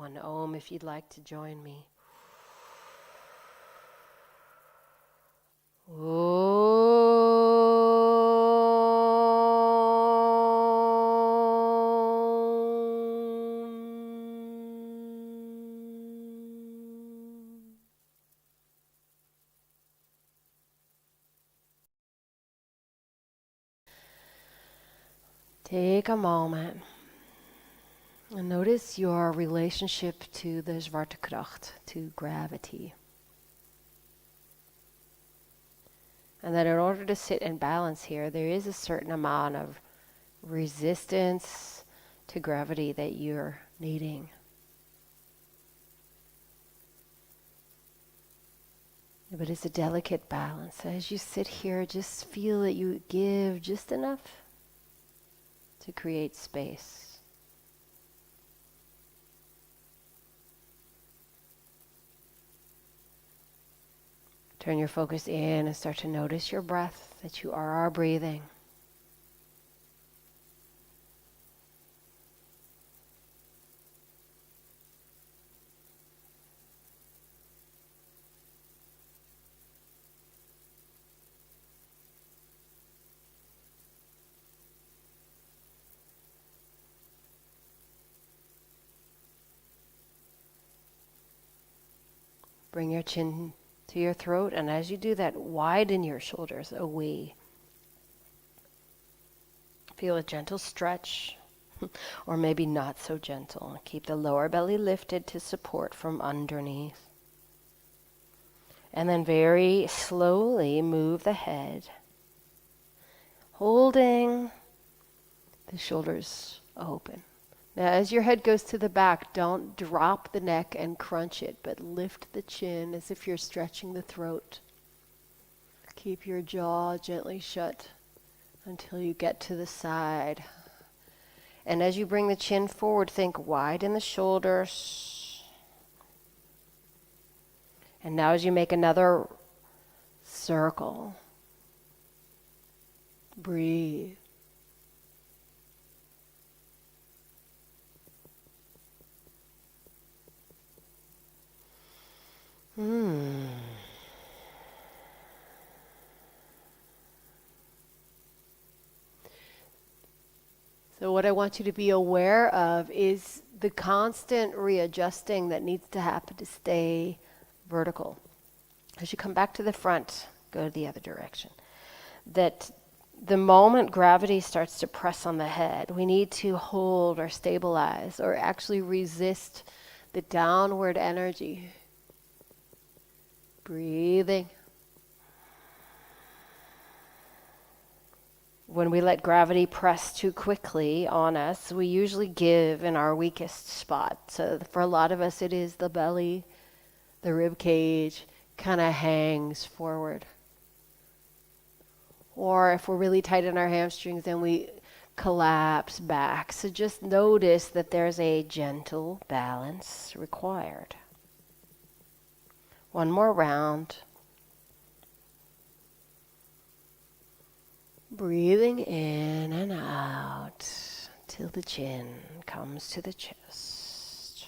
one Om if you'd like to join me. Take a moment and notice your relationship to the Zwaartekracht, to gravity. And that in order to sit in balance here, there is a certain amount of resistance to gravity that you're needing. But it's a delicate balance. As you sit here, just feel that you give just enough to create space. Turn your focus in and start to notice your breath, that you are breathing. Bring your chin to your throat, and as you do that, widen your shoulders away. Feel a gentle stretch, or maybe not so gentle. Keep the lower belly lifted to support from underneath. And then very slowly move the head, holding the shoulders open. Now, as your head goes to the back, don't drop the neck and crunch it, but lift the chin as if you're stretching the throat. Keep your jaw gently shut until you get to the side. And as you bring the chin forward, think wide in the shoulders. And now as you make another circle, breathe. So what I want you to be aware of is the constant readjusting that needs to happen to stay vertical. As you come back to the front, go the other direction. That the moment gravity starts to press on the head, we need to hold or stabilize or actually resist the downward energy. Breathing. When we let gravity press too quickly on us, we usually give in our weakest spot. So for a lot of us, it is the belly, the rib cage kind of hangs forward. Or if we're really tight in our hamstrings, then we collapse back. So just notice that there's a gentle balance required. One more round. Breathing in and out till the chin comes to the chest.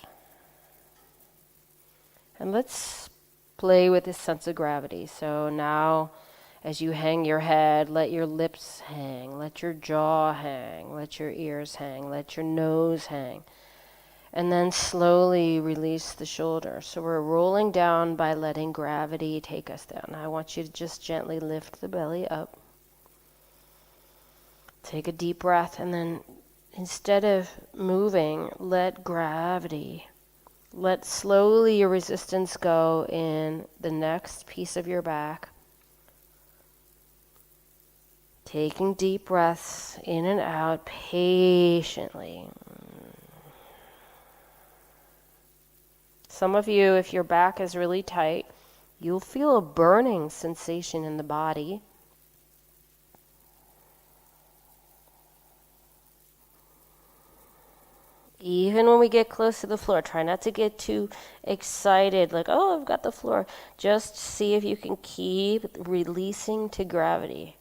And let's play with this sense of gravity. So now as you hang your head, let your lips hang, let your jaw hang, let your ears hang, let your nose hang. And then slowly release the shoulders. So we're rolling down by letting gravity take us down. I want you to just gently lift the belly up. Take a deep breath, and then instead of moving, let gravity, let slowly your resistance go in the next piece of your back. Taking deep breaths in and out patiently. Some of you, if your back is really tight, you'll feel a burning sensation in the body. Even when we get close to the floor, try not to get too excited, like, oh, I've got the floor. Just see if you can keep releasing to gravity,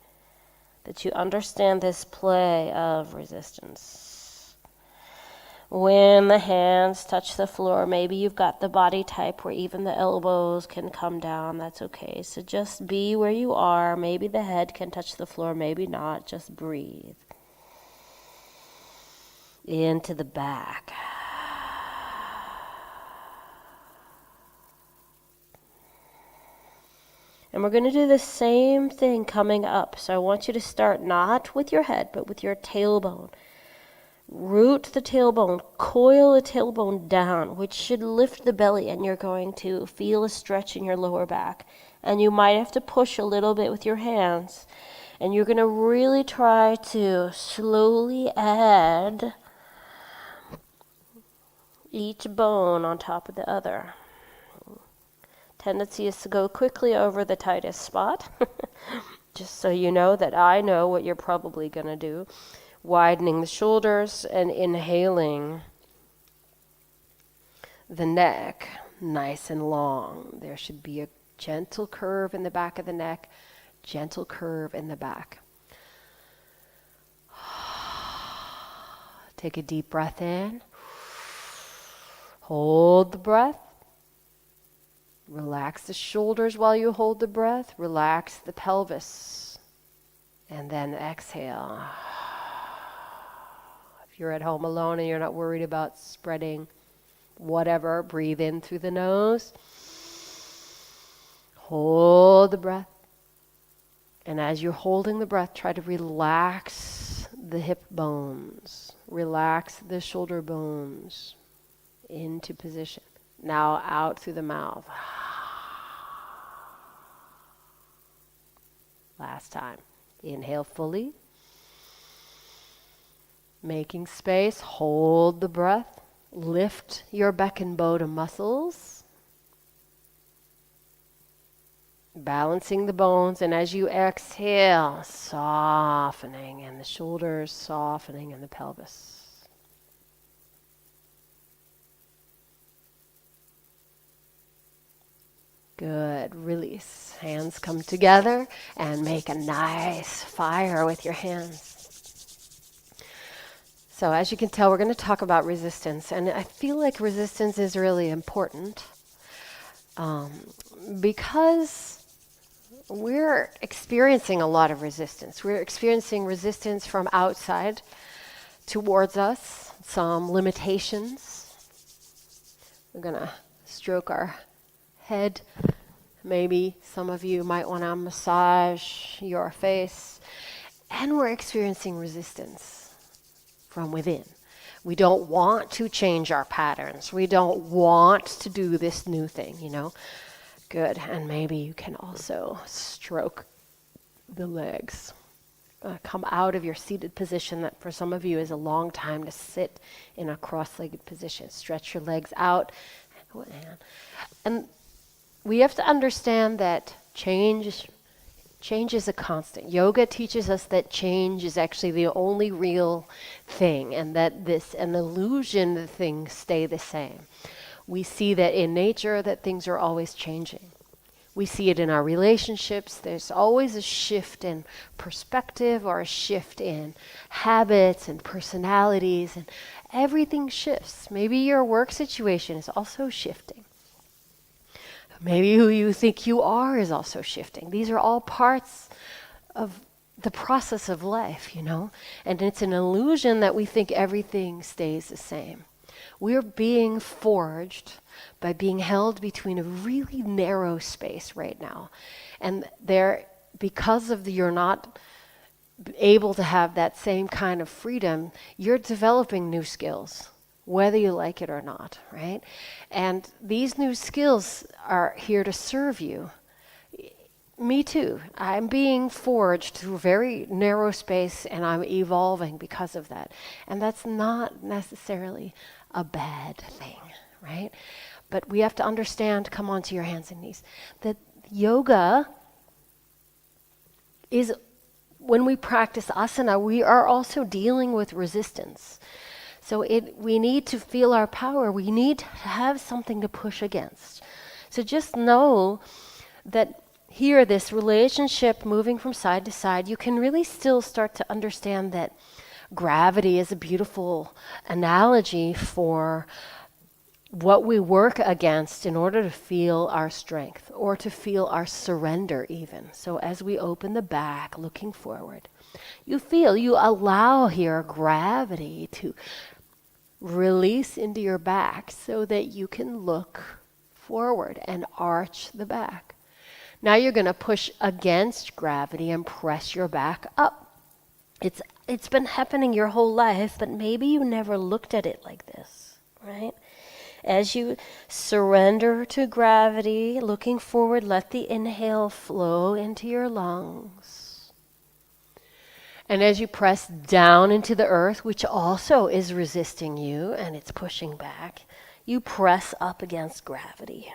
that you understand this play of resistance. When the hands touch the floor, maybe you've got the body type where even the elbows can come down. That's okay. So just be where you are. Maybe the head can touch the floor, maybe not. Just breathe. Into the back. And we're going to do the same thing coming up. So I want you to start not with your head, but with your tailbone. Root the tailbone, coil the tailbone down, which should lift the belly, and you're going to feel a stretch in your lower back. And you might have to push a little bit with your hands. And you're going to really try to slowly add each bone on top of the other. Tendency is to go quickly over the tightest spot, just so you know that I know what you're probably going to do. Widening the shoulders and inhaling the neck nice and long. There should be a gentle curve in the back of the neck, gentle curve in the back. Take a deep breath in. Hold the breath. Relax the shoulders while you hold the breath. Relax the pelvis. And then exhale. If you're at home alone and you're not worried about spreading whatever, breathe in through the nose. Hold the breath. And as you're holding the breath, try to relax the hip bones. Relax the shoulder bones into position. Now out through the mouth. Last time. Inhale fully. Making space. Hold the breath. Lift your Beckenboden muscles. Balancing the bones. And as you exhale, softening. And the shoulders softening and the pelvis. Good. Release. Hands come together and make a nice fire with your hands. So as you can tell, we're going to talk about resistance. And I feel like resistance is really important because we're experiencing a lot of resistance. We're experiencing resistance from outside towards us, some limitations. We're going to stroke our head. Maybe some of you might want to massage your face. And we're experiencing resistance from within. We don't want to change our patterns. We don't want to do this new thing, you know. Good. And maybe you can also stroke the legs. Come out of your seated position that for some of you is a long time to sit in a cross-legged position. Stretch your legs out. And we have to understand that change is a constant. Yoga teaches us that change is actually the only real thing, and that this an illusion that things stay the same. We see that in nature that things are always changing. We see it in our relationships. There's always a shift in perspective or a shift in habits and personalities, and everything shifts. Maybe your work situation is also shifting. Maybe who you think you are is also shifting. These are all parts of the process of life, you know? And it's an illusion that we think everything stays the same. We're being forged by being held between a really narrow space right now. And because of you're not able to have that same kind of freedom, you're developing new skills, whether you like it or not, right? And these new skills are here to serve you. Me too. I'm being forged through a very narrow space, and I'm evolving because of that. And that's not necessarily a bad thing, right? But we have to understand, come onto your hands and knees, that yoga is, when we practice asana, we are also dealing with resistance. So we need to feel our power. We need to have something to push against. So just know that here, this relationship moving from side to side, you can really still start to understand that Gravity is a beautiful analogy for what we work against in order to feel our strength or to feel our surrender even. So as we open the back, looking forward, you allow here gravity to release into your back so that you can look forward and arch the back. Now you're going to push against gravity and press your back up. It's been happening your whole life, but maybe you never looked at it like this, right? As you surrender to gravity, looking forward, let the inhale flow into your lungs. And as you press down into the earth, which also is resisting you and it's pushing back, you press up against gravity.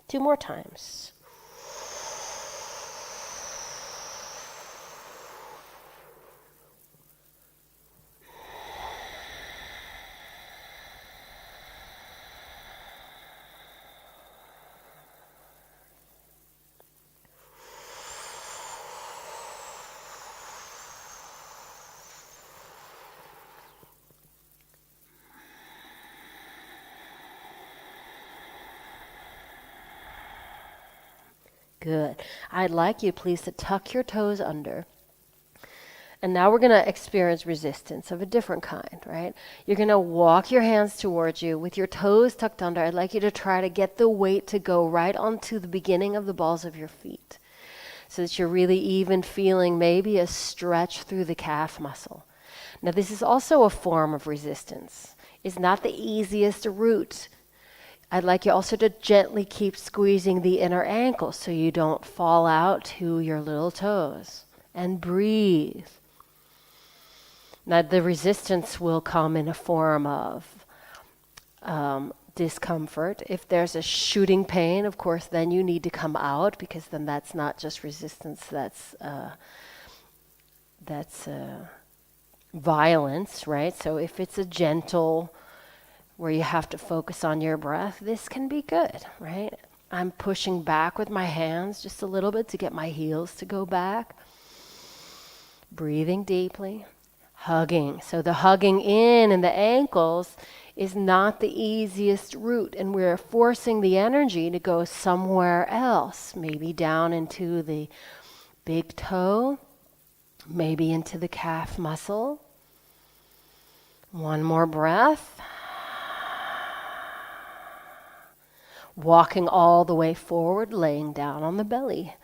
2 more times. Good. I'd like you, please, to tuck your toes under. And now we're going to experience resistance of a different kind, right? You're going to walk your hands towards you with your toes tucked under. I'd like you to try to get the weight to go right onto the beginning of the balls of your feet so that you're really even feeling maybe a stretch through the calf muscle. Now, this is also a form of resistance. It's not the easiest route. I'd like you also to gently keep squeezing the inner ankle so you don't fall out to your little toes. And breathe. Now the resistance will come in a form of discomfort. If there's a shooting pain, of course, then you need to come out, because then that's not just resistance, that's violence, right? So if it's a gentle, where you have to focus on your breath, this can be good, right? I'm pushing back with my hands just a little bit to get my heels to go back. Breathing deeply, hugging. So the hugging in the ankles is not the easiest route, and we're forcing the energy to go somewhere else, maybe down into the big toe, maybe into the calf muscle. One more breath. Walking all the way forward, laying down on the belly.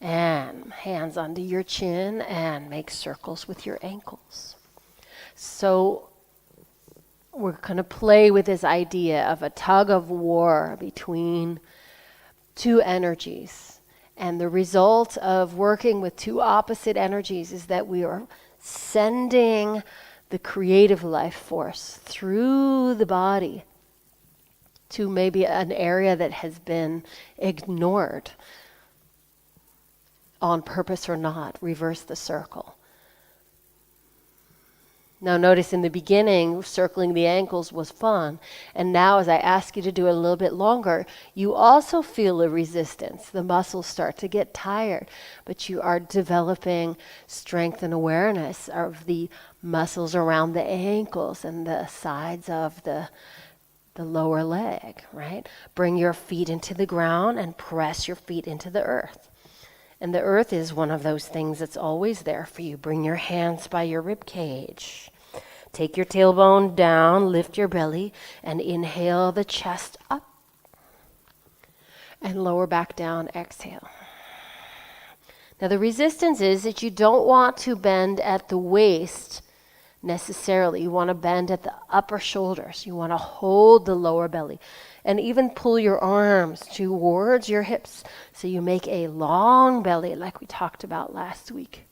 And hands under your chin and make circles with your ankles. So we're going to play with this idea of a tug of war between 2 energies. And the result of working with 2 opposite energies is that we are sending the creative life force through the body to maybe an area that has been ignored, on purpose or not. Reverse the circle. Now notice in the beginning, circling the ankles was fun. And now as I ask you to do it a little bit longer, you also feel a resistance. The muscles start to get tired, but you are developing strength and awareness of the muscles around the ankles and the sides of the lower leg, right? Bring your feet into the ground and press your feet into the earth. And the earth is one of those things that's always there for you. Bring your hands by your rib cage. Take your tailbone down, lift your belly, and inhale the chest up. And lower back down, exhale. Now the resistance is that you don't want to bend at the waist necessarily. You want to bend at the upper shoulders. You want to hold the lower belly. And even pull your arms towards your hips so you make a long belly like we talked about last week.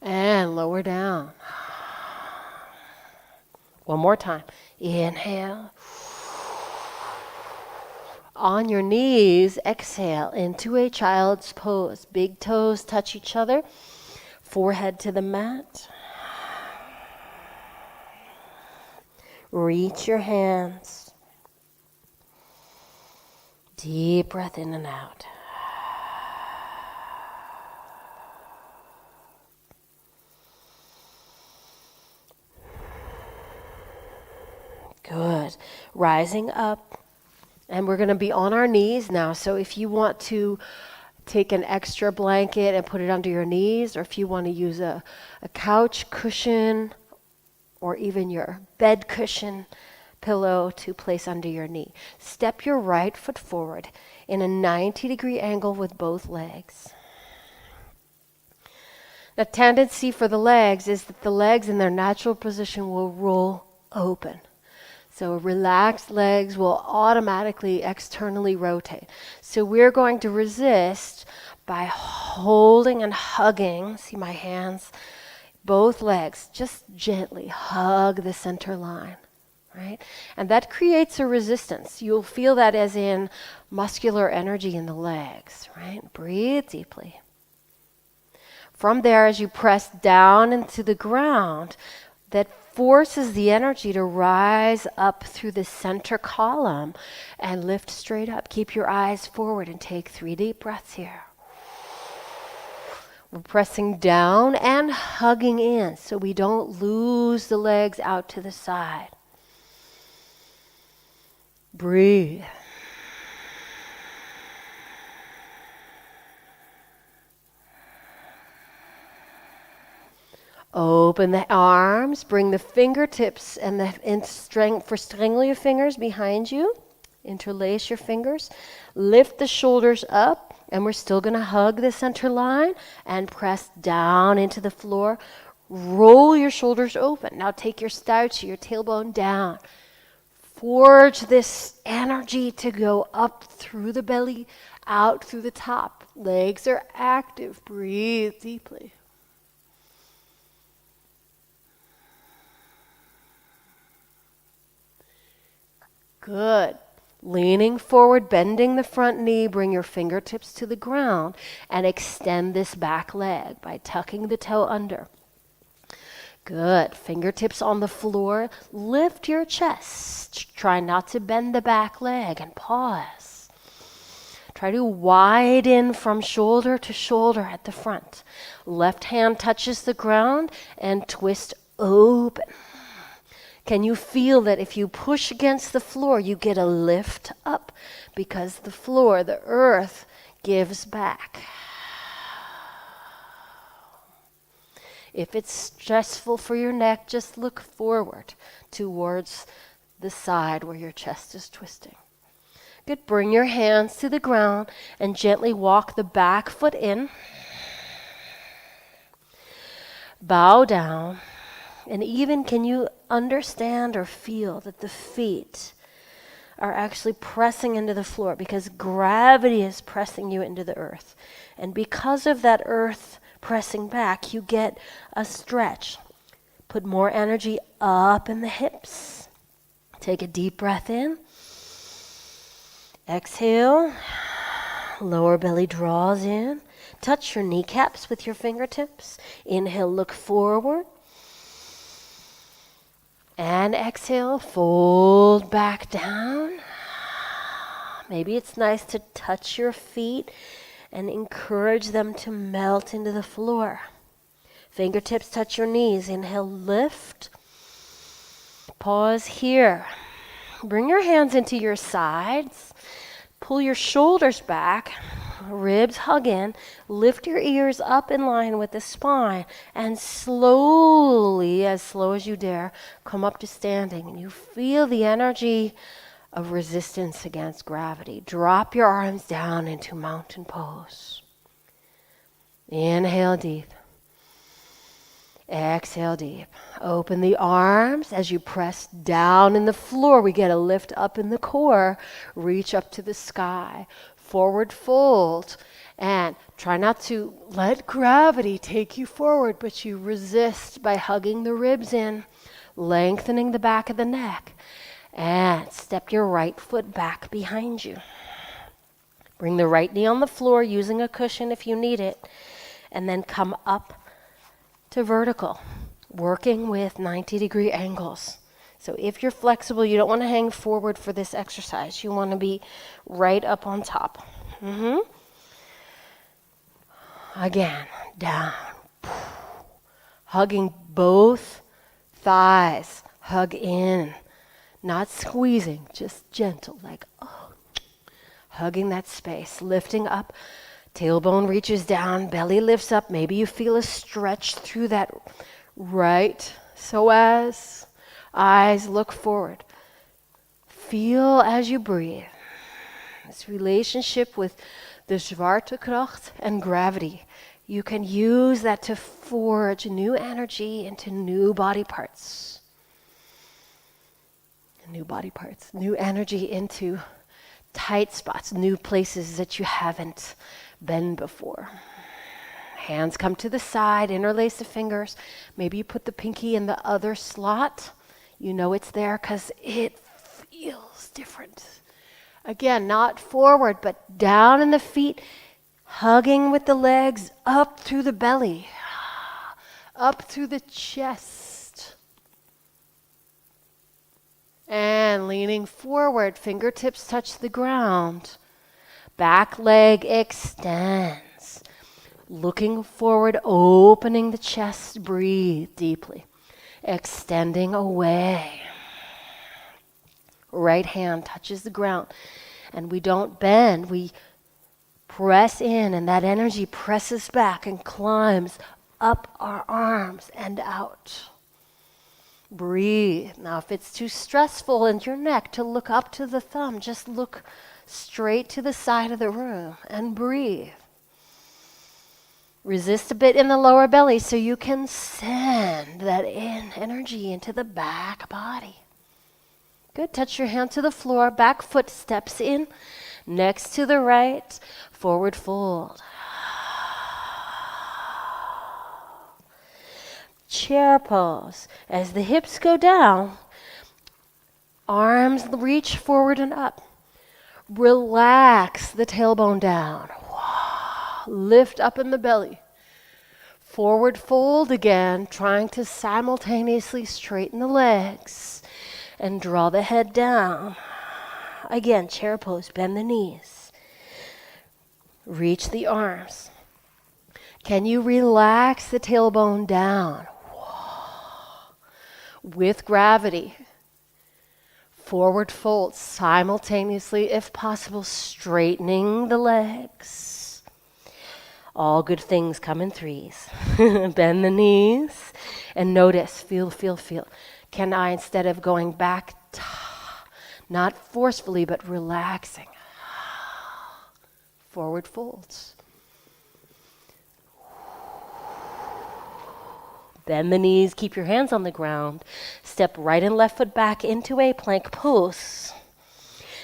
And lower down. One more time. Inhale. On your knees, exhale into a child's pose. Big toes touch each other. Forehead to the mat. Reach your hands. Deep breath in and out. Good. Rising up. And we're going to be on our knees now. So if you want to take an extra blanket and put it under your knees, or if you want to use a couch cushion or even your bed cushion pillow to place under your knee. Step your right foot forward in a 90-degree angle with both legs. The tendency for the legs is that the legs in their natural position will roll open. So relaxed legs will automatically externally rotate. So we're going to resist by holding and hugging. See my hands? Both legs, just gently hug the center line, right? And that creates a resistance. You'll feel that as in muscular energy in the legs, right? Breathe deeply. From there, as you press down into the ground, that forces the energy to rise up through the center column and lift straight up. Keep your eyes forward and take 3 deep breaths here. We're pressing down and hugging in so we don't lose the legs out to the side. Breathe. Open the arms, bring the fingertips and strangle your fingers behind you. Interlace your fingers. Lift the shoulders up, and we're still going to hug the center line and press down into the floor. Roll your shoulders open. Now take your stouchy, your tailbone down. Forge this energy to go up through the belly, out through the top. Legs are active. Breathe deeply. Good. Leaning forward, bending the front knee, bring your fingertips to the ground and extend this back leg by tucking the toe under. Good. Fingertips on the floor. Lift your chest. Try not to bend the back leg and pause. Try to widen from shoulder to shoulder at the front. Left hand touches the ground and twist open. Can you feel that if you push against the floor, you get a lift up because the floor, the earth, gives back? If it's stressful for your neck, just look forward towards the side where your chest is twisting. Good. Bring your hands to the ground and gently walk the back foot in. Bow down. And even can you understand or feel that the feet are actually pressing into the floor because gravity is pressing you into the earth. And because of that earth pressing back, you get a stretch. Put more energy up in the hips. Take a deep breath in. Exhale. Lower belly draws in. Touch your kneecaps with your fingertips. Inhale, look forward. And exhale, fold back down. Maybe it's nice to touch your feet and encourage them to melt into the floor. Fingertips touch your knees. Inhale, lift. Pause here. Bring your hands into your sides. Pull your shoulders back. Ribs hug in. Lift your ears up in line with the spine. And slowly, as slow as you dare, come up to standing. And you feel the energy of resistance against gravity. Drop your arms down into mountain pose. Inhale deep. Exhale deep. Open the arms as you press down in the floor. We get a lift up in the core. Reach up to the sky. Forward fold. And try not to let gravity take you forward, but you resist by hugging the ribs in, lengthening the back of the neck. And step your right foot back behind you. Bring the right knee on the floor using a cushion if you need it. And then come up to vertical, working with 90-degree angles. So if you're flexible, you don't want to hang forward for this exercise. You want to be right up on top. Again, down. Hugging both thighs. Hug in. Not squeezing, just gentle, like, oh, hugging that space, lifting up. Tailbone reaches down, belly lifts up. Maybe you feel a stretch through that right psoas. Eyes look forward. Feel as you breathe. This relationship with the Zwaartekracht and gravity. You can use that to forge new energy into new body parts. New body parts, new energy into tight spots, new places that you haven't been before. Hands come to the side, interlace the fingers. Maybe you put the pinky in the other slot. You know it's there because it feels different. Again, not forward, but down in the feet, hugging with the legs up through the belly, up through the chest. And leaning forward, fingertips touch the ground. Back leg extends. Looking forward, opening the chest, breathe deeply. Extending away. Right hand touches the ground. And we don't bend, we press in, and that energy presses back and climbs up our arms and out. Breathe. Now, if it's too stressful in your neck to look up to the thumb, just look straight to the side of the room and breathe. Resist a bit in the lower belly so you can send that energy into the back body. Good. Touch your hand to the floor. Back foot steps in. Next to the right. Forward fold. Chair pose. As the hips go down, arms reach forward and up. Relax the tailbone down. Lift up in the belly. Forward fold again, trying to simultaneously straighten the legs and draw the head down. Again, chair pose, bend the knees. Reach the arms. Can you relax the tailbone down? With gravity. Forward fold simultaneously, if possible, straightening the legs. All good things come in threes. Bend the knees and notice, feel. Can I, instead of going back, not forcefully, but relaxing, forward folds. Bend the knees, keep your hands on the ground. Step right and left foot back into a plank pose.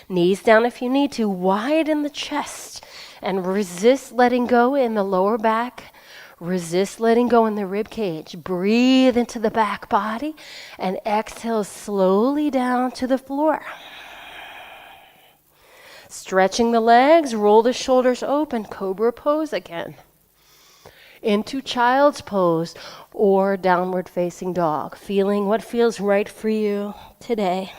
Knees down if you need to, widen the chest. And resist letting go in the lower back. Resist letting go in the rib cage. Breathe into the back body and exhale slowly down to the floor. Stretching the legs, roll the shoulders open, cobra pose again. Into child's pose or downward facing dog. Feeling what feels right for you today.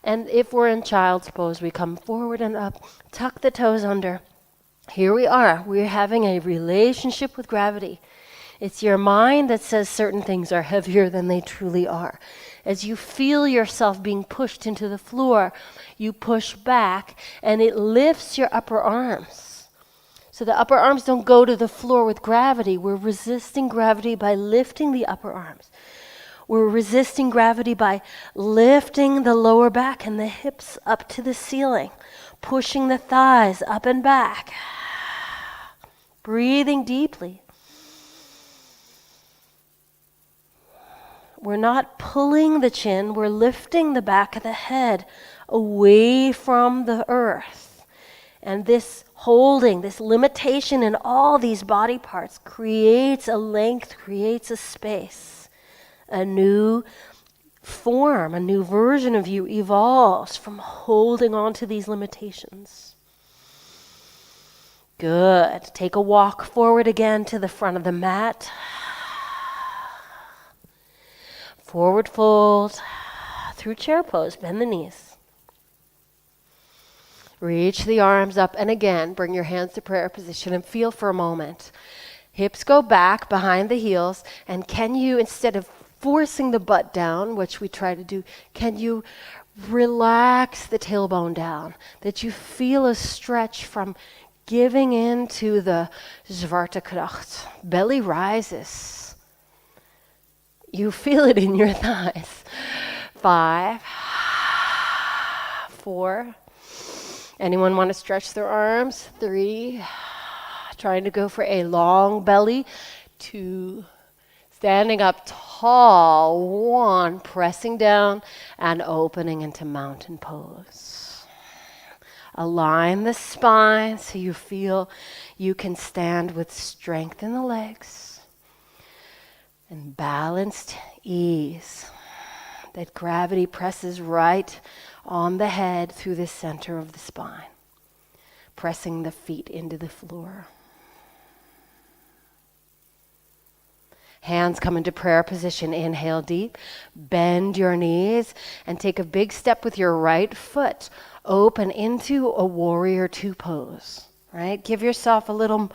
And if we're in child's pose, we come forward and up, tuck the toes under. Here we are. We're having a relationship with gravity. It's your mind that says certain things are heavier than they truly are. As you feel yourself being pushed into the floor, you push back and it lifts your upper arms. So the upper arms don't go to the floor with gravity. We're resisting gravity by lifting the upper arms. We're resisting gravity by lifting the lower back and the hips up to the ceiling, pushing the thighs up and back. Breathing deeply. We're not pulling the chin, we're lifting the back of the head away from the earth. And this holding, this limitation in all these body parts creates a length, creates a space. A new form, a new version of you evolves from holding on to these limitations. Good. Take a walk forward again to the front of the mat. Forward fold through chair pose, bend the knees. Reach the arms up, and again, bring your hands to prayer position and feel for a moment. Hips go back behind the heels, and can you, instead of forcing the butt down, which we try to do, can you relax the tailbone down, that you feel a stretch from giving in to the Zwaartekracht. Belly rises. You feel it in your thighs. 5, 4. Anyone want to stretch their arms? 3. Trying to go for a long belly. 2. Standing up tall. 1. Pressing down and opening into mountain pose. Align the spine so you feel you can stand with strength in the legs. And balanced ease. That gravity presses right on the head through the center of the spine, pressing the feet into the floor. Hands come into prayer position. Inhale deep, bend your knees, and take a big step with your right foot. Open into a warrior 2 pose, right? Give yourself a little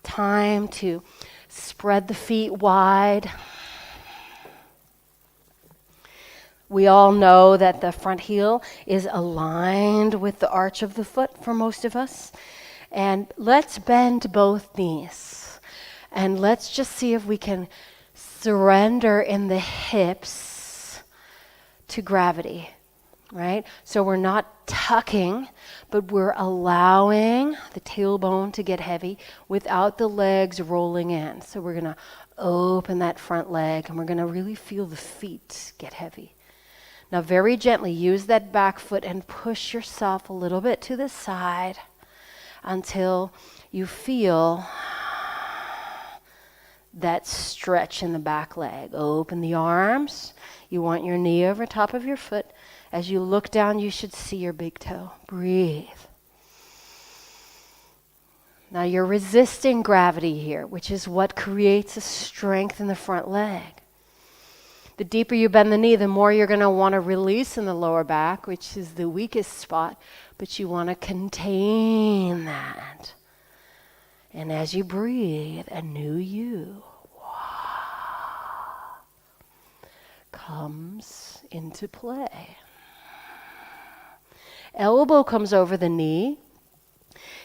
time to spread the feet wide. We all know that the front heel is aligned with the arch of the foot for most of us. And let's bend both knees. And let's just see if we can surrender in the hips to gravity, right? So we're not tucking, but we're allowing the tailbone to get heavy without the legs rolling in. So we're going to open that front leg, and we're going to really feel the feet get heavy. Now very gently use that back foot and push yourself a little bit to the side until you feel that stretch in the back leg. Open the arms. You want your knee over top of your foot. As you look down, you should see your big toe. Breathe. Now you're resisting gravity here, which is what creates a strength in the front leg. The deeper you bend the knee, the more you're going to want to release in the lower back, which is the weakest spot, but you want to contain that. And as you breathe, a new you comes into play. Elbow comes over the knee.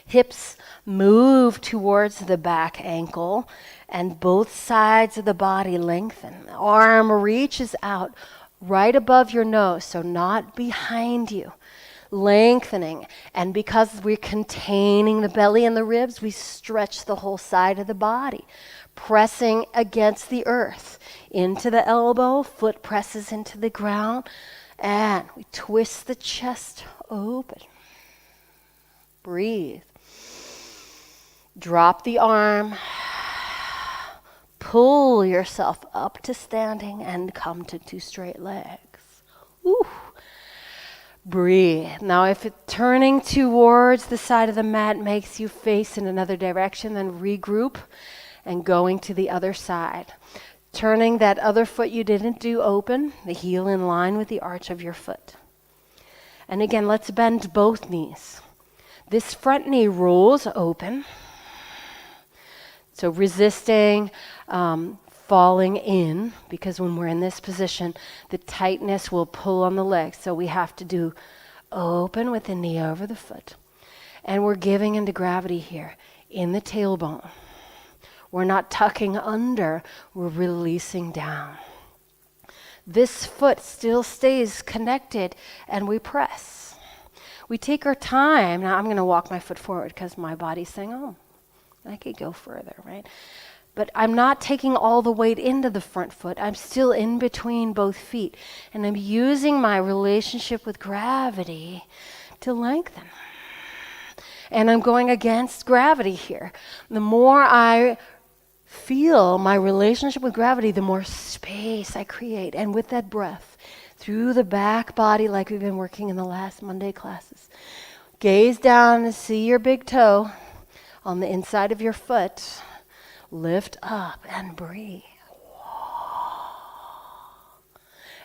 Hips move towards the back ankle, and both sides of the body lengthen. The arm reaches out right above your nose, so not behind you. Lengthening. And because we're containing the belly and the ribs, we stretch the whole side of the body, pressing against the earth. Into the elbow, foot presses into the ground, and we twist the chest open. Breathe. Drop the arm. Pull yourself up to standing and come to 2 straight legs. Ooh. Breathe. Now if turning towards the side of the mat makes you face in another direction, then regroup and going to the other side. Turning that other foot you didn't do open, the heel in line with the arch of your foot. And again, let's bend both knees. This front knee rolls open. So resisting falling in, because when we're in this position, the tightness will pull on the legs. So we have to do open with the knee over the foot. And we're giving into gravity here in the tailbone. We're not tucking under, we're releasing down. This foot still stays connected, and we press. We take our time. Now I'm going to walk my foot forward because my body's saying, oh, I could go further, right? But I'm not taking all the weight into the front foot. I'm still in between both feet. And I'm using my relationship with gravity to lengthen. And I'm going against gravity here. The more I feel my relationship with gravity, the more space I create. And with that breath, through the back body, like we've been working in the last Monday classes, gaze down and see your big toe on the inside of your foot. Lift up and breathe.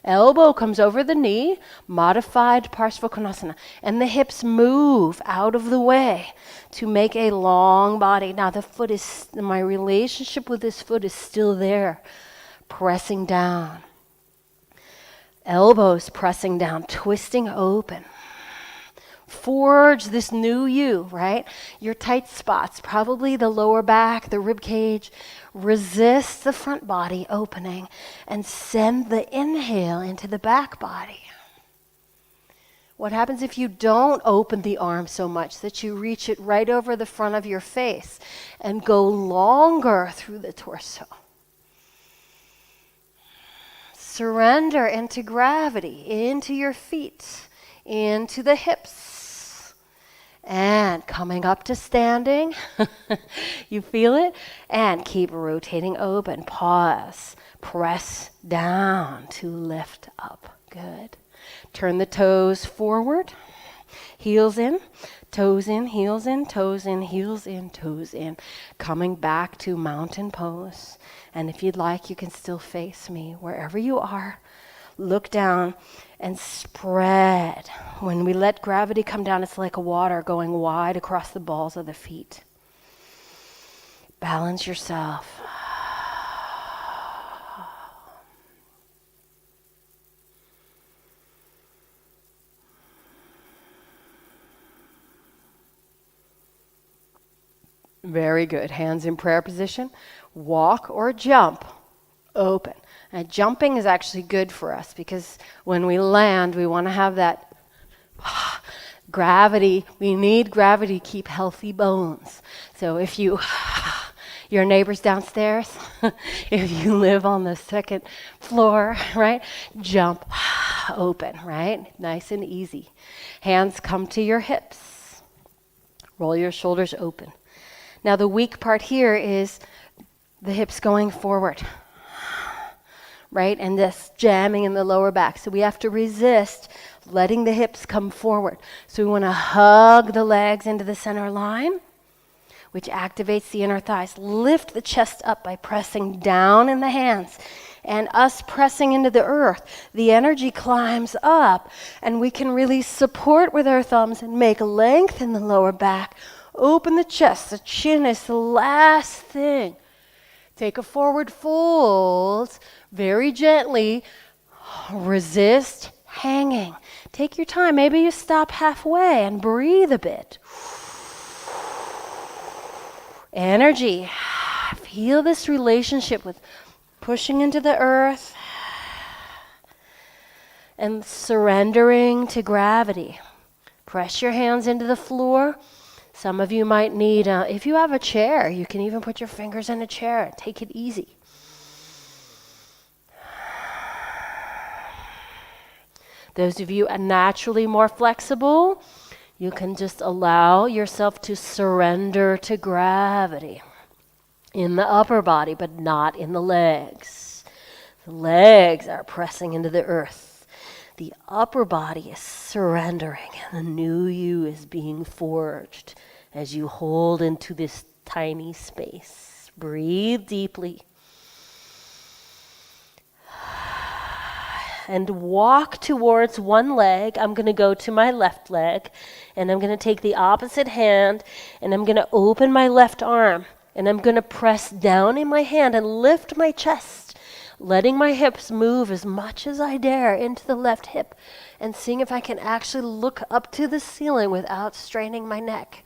Elbow comes over the knee, modified Parsvakonasana. And the hips move out of the way to make a long body. Now my relationship with this foot is still there, pressing down. Elbows pressing down, twisting open. Forge this new you, right? Your tight spots, probably the lower back, the rib cage. Resist the front body opening and send the inhale into the back body. What happens if you don't open the arm so much that you reach it right over the front of your face and go longer through the torso? Surrender into gravity, into your feet, into the hips. And coming up to standing, you feel it? And keep rotating open. Pause. Press down to lift up. Good. Turn the toes forward. Heels in, toes in, heels in, toes in, heels in, toes in. Coming back to mountain pose. And if you'd like, you can still face me wherever you are. Look down and spread. When we let gravity come down, it's like a water going wide across the balls of the feet. Balance yourself. Very good. Hands in prayer position. Walk or jump. Open. Now, jumping is actually good for us because when we land, we want to have that gravity. We need gravity to keep healthy bones. So if your neighbor's downstairs, if you live on the second floor, right, jump, open, right? Nice and easy. Hands come to your hips. Roll your shoulders open. Now the weak part here is the hips going forward, right? And this jamming in the lower back. So we have to resist letting the hips come forward. So we want to hug the legs into the center line, which activates the inner thighs. Lift the chest up by pressing down in the hands. And us pressing into the earth, the energy climbs up, and we can really support with our thumbs and make length in the lower back. Open the chest. The chin is the last thing. Take a forward fold, very gently. Resist hanging. Take your time. Maybe you stop halfway and breathe a bit. Energy. Feel this relationship with pushing into the earth and surrendering to gravity. Press your hands into the floor. Some of you might need, if you have a chair, you can even put your fingers in a chair and take it easy. Those of you are naturally more flexible, you can just allow yourself to surrender to gravity in the upper body, but not in the legs. The legs are pressing into the earth. The upper body is surrendering, and the new you is being forged as you hold into this tiny space. Breathe deeply. And walk towards one leg. I'm going to go to my left leg, and I'm going to take the opposite hand, and I'm going to open my left arm, and I'm going to press down in my hand and lift my chest, letting my hips move as much as I dare into the left hip, and seeing if I can actually look up to the ceiling without straining my neck.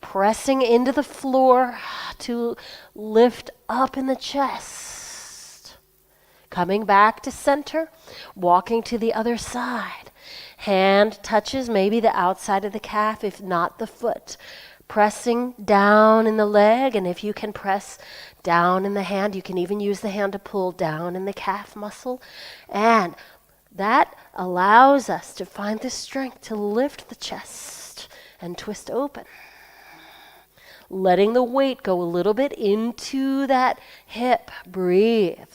Pressing into the floor to lift up in the chest. Coming back to center, walking to the other side. Hand touches maybe the outside of the calf, if not the foot. Pressing down in the leg, and if you can press down in the hand, you can even use the hand to pull down in the calf muscle. And that allows us to find the strength to lift the chest and twist open. Letting the weight go a little bit into that hip. Breathe.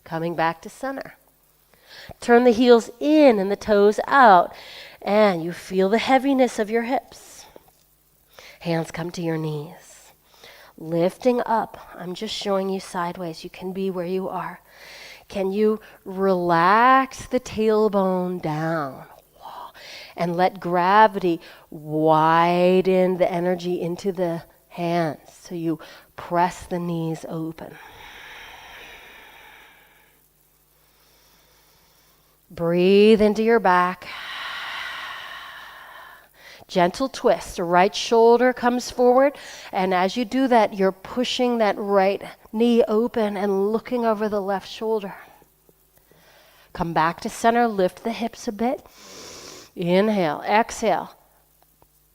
Coming back to center. Turn the heels in and the toes out, and you feel the heaviness of your hips. Hands come to your knees. Lifting up. I'm just showing you sideways. You can be where you are. Can you relax the tailbone down and let gravity widen the energy into the hands? So you press the knees open. Breathe into your back. Gentle twist. The right shoulder comes forward, and as you do that, you're pushing that right knee open and looking over the left shoulder. Come back to center, lift the hips a bit. Inhale, exhale.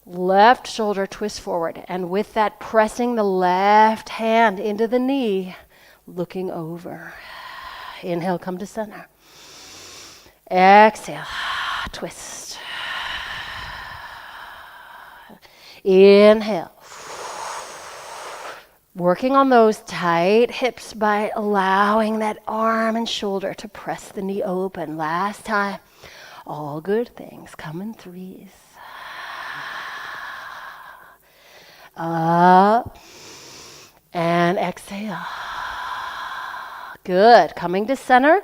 Left shoulder twist forward, and with that, pressing the left hand into the knee, looking over. Inhale, come to center. Exhale, twist. Inhale. Working on those tight hips by allowing that arm and shoulder to press the knee open. Last time. All good things come in threes. Up and exhale. Good. Coming to center.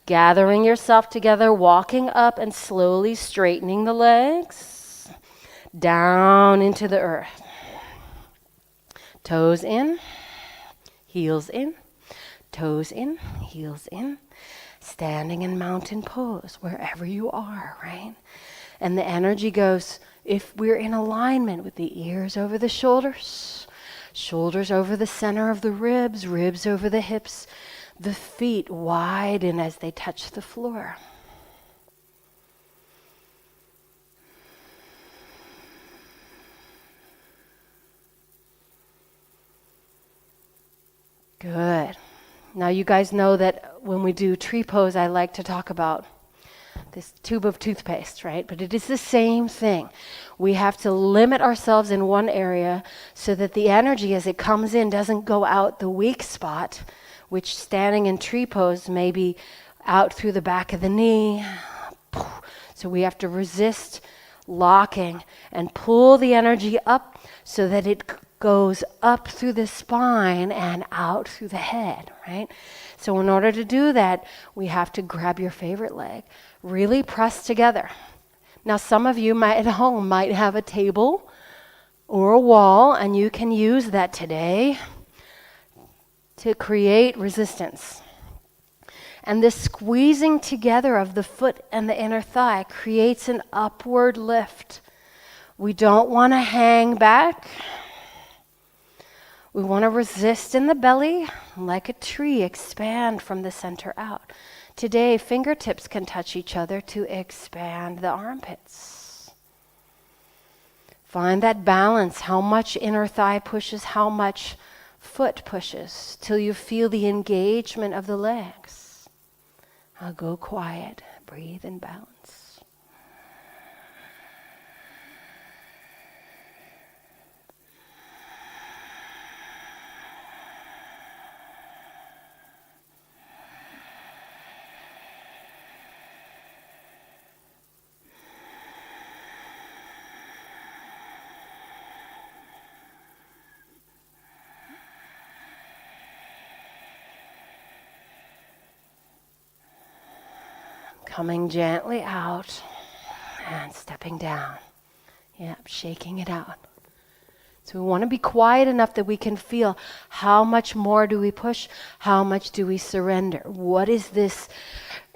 Gathering yourself together, walking up and slowly straightening the legs. Down into the earth. Toes in, heels in, toes in, heels in. Standing in mountain pose, wherever you are, right? And the energy goes, if we're in alignment with the ears over the shoulders, shoulders over the center of the ribs, ribs over the hips, the feet widen as they touch the floor. Good. Now you guys know that when we do tree pose, I like to talk about this tube of toothpaste, right? But it is the same thing. We have to limit ourselves in one area so that the energy as it comes in doesn't go out the weak spot, which standing in tree pose may be out through the back of the knee. So we have to resist locking and pull the energy up so that it goes up through the spine and out through the head, right? So in order to do that, we have to grab your favorite leg, really press together. Now some of you at home might have a table or a wall, and you can use that today to create resistance. And this squeezing together of the foot and the inner thigh creates an upward lift. We don't want to hang back. We want to resist in the belly, like a tree, expand from the center out. Today, fingertips can touch each other to expand the armpits. Find that balance, how much inner thigh pushes, how much foot pushes, till you feel the engagement of the legs. I'll go quiet, breathe and balance. Coming gently out and stepping down. Yep, shaking it out. So we want to be quiet enough that we can feel how much more do we push, how much do we surrender. What is this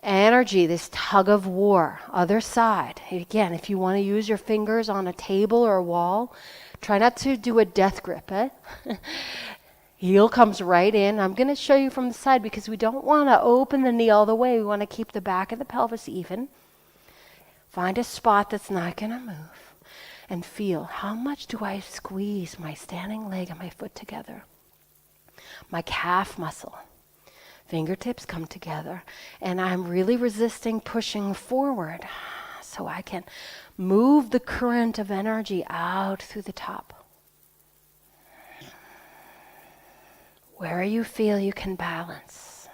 energy, this tug of war? Other side. Again, if you want to use your fingers on a table or a wall, try not to do a death grip. Heel comes right in. I'm going to show you from the side because we don't want to open the knee all the way. We want to keep the back of the pelvis even. Find a spot that's not going to move. And feel, how much do I squeeze my standing leg and my foot together? My calf muscle. Fingertips come together. And I'm really resisting pushing forward so I can move the current of energy out through the top. Where you feel you can balance.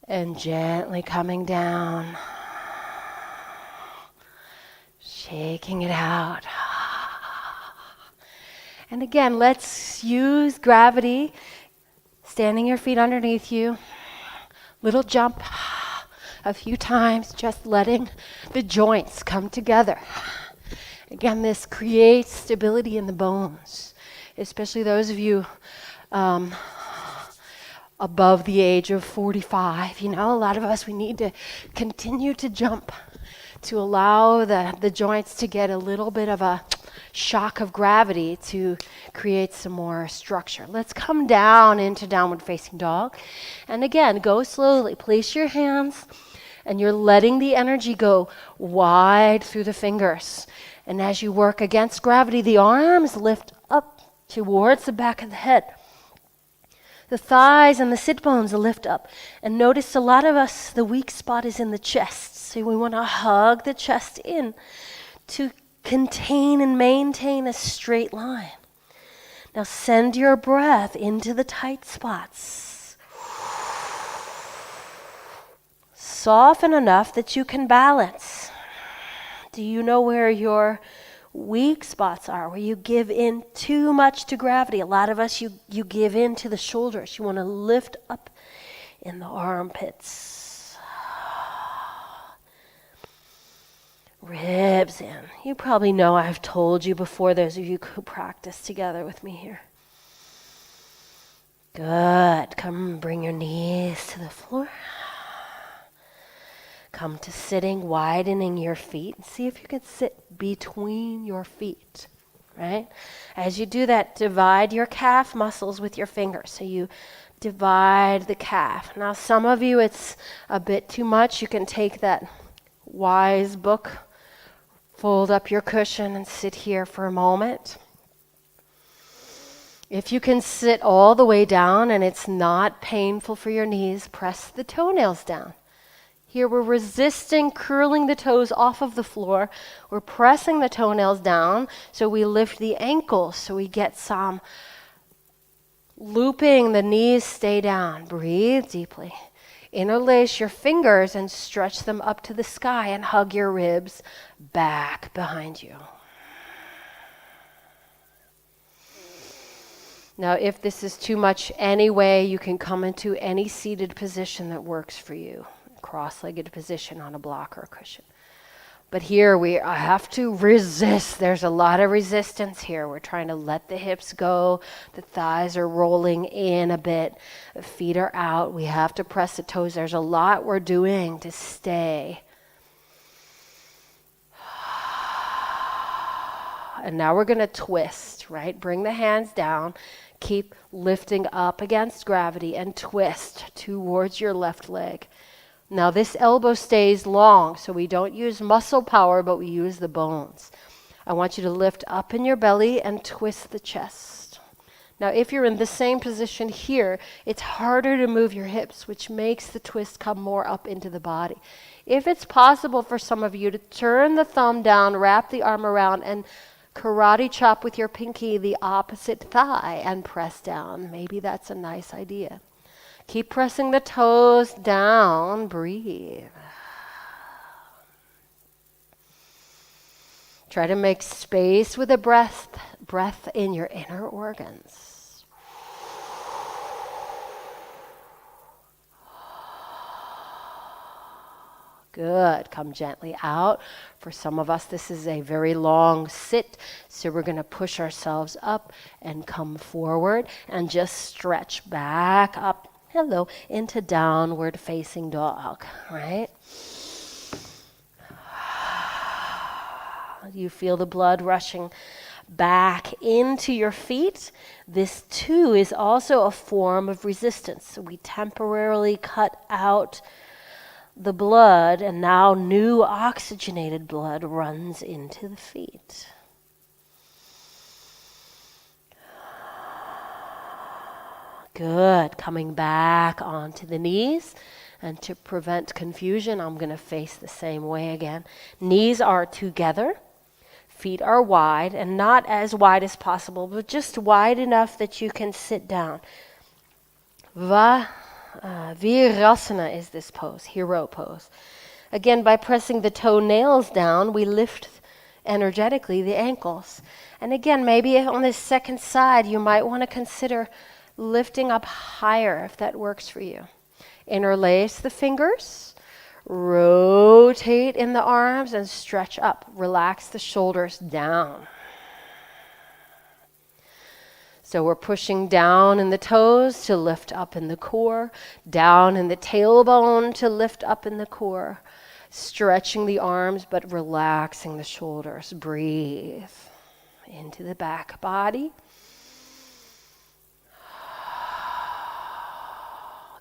And gently coming down, shaking it out. And again, let's use gravity, standing your feet underneath you, little jump, a few times, just letting the joints come together. Again, this creates stability in the bones, especially those of you above the age of 45. You know, a lot of us, we need to continue to jump to allow the joints to get a little bit of a shock of gravity to create some more structure. Let's come down into downward facing dog. And again, go slowly. Place your hands and you're letting the energy go wide through the fingers. And as you work against gravity, the arms lift up towards the back of the head. The thighs and the sit bones lift up. And notice a lot of us, the weak spot is in the chest. So we want to hug the chest in to contain and maintain a straight line. Now send your breath into the tight spots. Soften enough that you can balance. Do you know where your weak spots are, where you give in too much to gravity? A lot of us, you give in to the shoulders. You want to lift up in the armpits. Ribs in. You probably know I've told you before, those of you who practice together with me here. Good. Come, bring your knees to the floor. Come to sitting, widening your feet. See if you can sit between your feet, right? As you do that, divide your calf muscles with your fingers. So you divide the calf. Now, some of you, it's a bit too much. You can take that Wise book, fold up your cushion, and sit here for a moment. If you can sit all the way down and it's not painful for your knees, press the toenails down. Here we're resisting curling the toes off of the floor. We're pressing the toenails down so we lift the ankles, so we get some looping. The knees stay down. Breathe deeply. Interlace your fingers and stretch them up to the sky and hug your ribs back behind you. Now, if this is too much anyway, you can come into any seated position that works for you. Cross-legged position on a block or a cushion. But here I have to resist. There's a lot of resistance here. We're trying to let the hips go. The thighs are rolling in a bit. The feet are out. We have to press the toes. There's a lot we're doing to stay. And now we're going to twist, right? Bring the hands down. Keep lifting up against gravity and twist towards your left leg. Now this elbow stays long, so we don't use muscle power, but we use the bones. I want you to lift up in your belly and twist the chest. Now if you're in the same position here, it's harder to move your hips, which makes the twist come more up into the body. If it's possible for some of you to turn the thumb down, wrap the arm around, and karate chop with your pinky the opposite thigh and press down, maybe that's a nice idea. Keep pressing the toes down. Breathe. Try to make space with a breath in your inner organs. Good. Come gently out. For some of us, this is a very long sit, so we're going to push ourselves up and come forward and just stretch back up. Hello, into downward facing dog, right? You feel the blood rushing back into your feet. This too is also a form of resistance. So we temporarily cut out the blood, and now new oxygenated blood runs into the feet. Good. Coming back onto the knees. And to prevent confusion, I'm going to face the same way again. Knees are together. Feet are wide, and not as wide as possible, but just wide enough that you can sit down. Virasana is this pose, hero pose. Again, by pressing the toenails down, we lift energetically the ankles. And again, maybe on this second side, you might want to consider lifting up higher if that works for you. Interlace the fingers, rotate in the arms, and stretch up. Relax the shoulders down. So we're pushing down in the toes to lift up in the core, down in the tailbone to lift up in the core, stretching the arms but relaxing the shoulders. Breathe into the back body.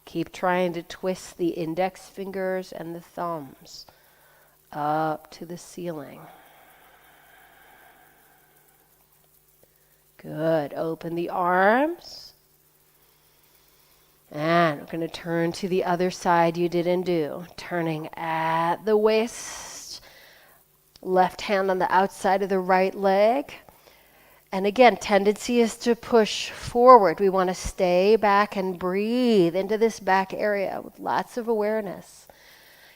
Keep trying to twist the index fingers and the thumbs up to the ceiling. Good. Open the arms. And we're going to turn to the other side you didn't do. Turning at the waist. Left hand on the outside of the right leg. And again, tendency is to push forward. We want to stay back and breathe into this back area with lots of awareness.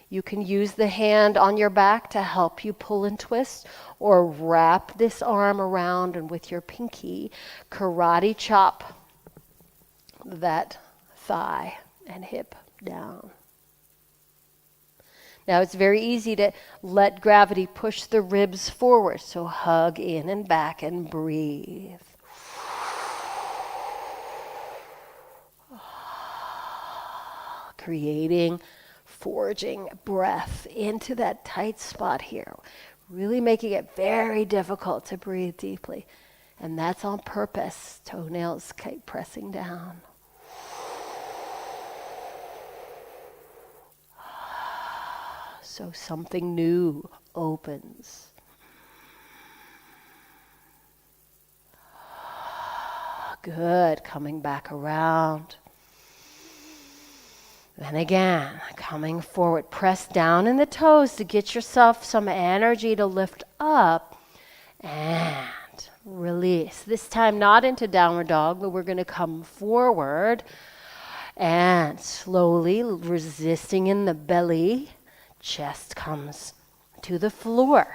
You can use the hand on your back to help you pull and twist, or wrap this arm around and with your pinky, karate chop that thigh and hip down. Now it's very easy to let gravity push the ribs forward, so hug in and back and breathe. Creating, forging breath into that tight spot here, really making it very difficult to breathe deeply. And that's on purpose. Toenails keep pressing down. So something new opens. Good. Coming back around. Then again, coming forward. Press down in the toes to get yourself some energy to lift up. And release. This time not into downward dog, but we're going to come forward. And slowly, resisting in the belly, chest comes to the floor.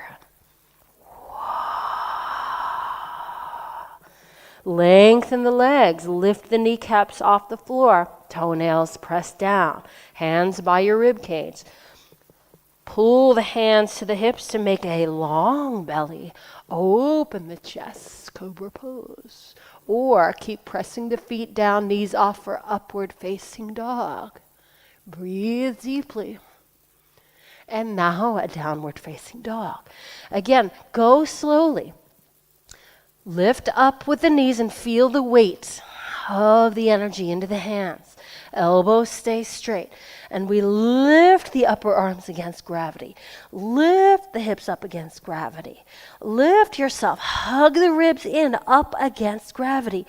Lengthen the legs, lift the kneecaps off the floor, toenails press down, hands by your rib cage. Pull the hands to the hips to make a long belly. Open the chest, cobra pose. Or keep pressing the feet down, knees off for upward facing dog. Breathe deeply. And now a downward facing dog. Again, go slowly. Lift up with the knees and feel the weight of the energy into the hands. Elbows stay straight. And we lift the upper arms against gravity. Lift the hips up against gravity. Lift yourself. Hug the ribs in up against gravity.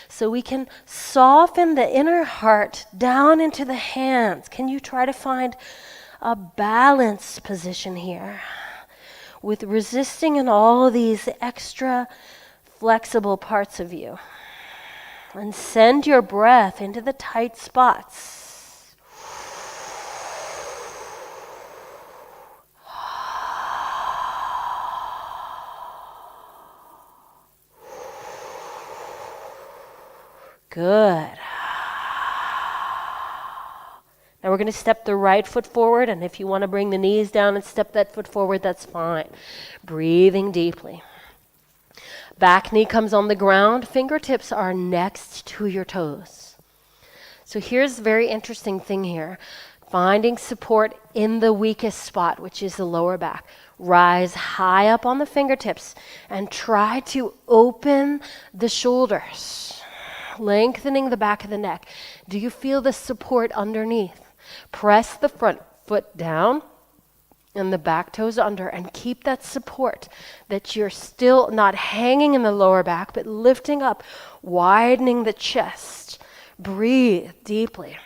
So we can soften the inner heart down into the hands. Can you try to find a balanced position here with resisting in all these extra flexible parts of you? And send your breath into the tight spots. Good. Now we're going to step the right foot forward, and if you want to bring the knees down and step that foot forward, that's fine. Breathing deeply. Back knee comes on the ground. Fingertips are next to your toes. So here's a very interesting thing here. Finding support in the weakest spot, which is the lower back. Rise high up on the fingertips and try to open the shoulders, lengthening the back of the neck. Do you feel the support underneath? Press the front foot down and the back toes under, and keep that support, that you're still not hanging in the lower back, but lifting up, widening the chest. Breathe deeply.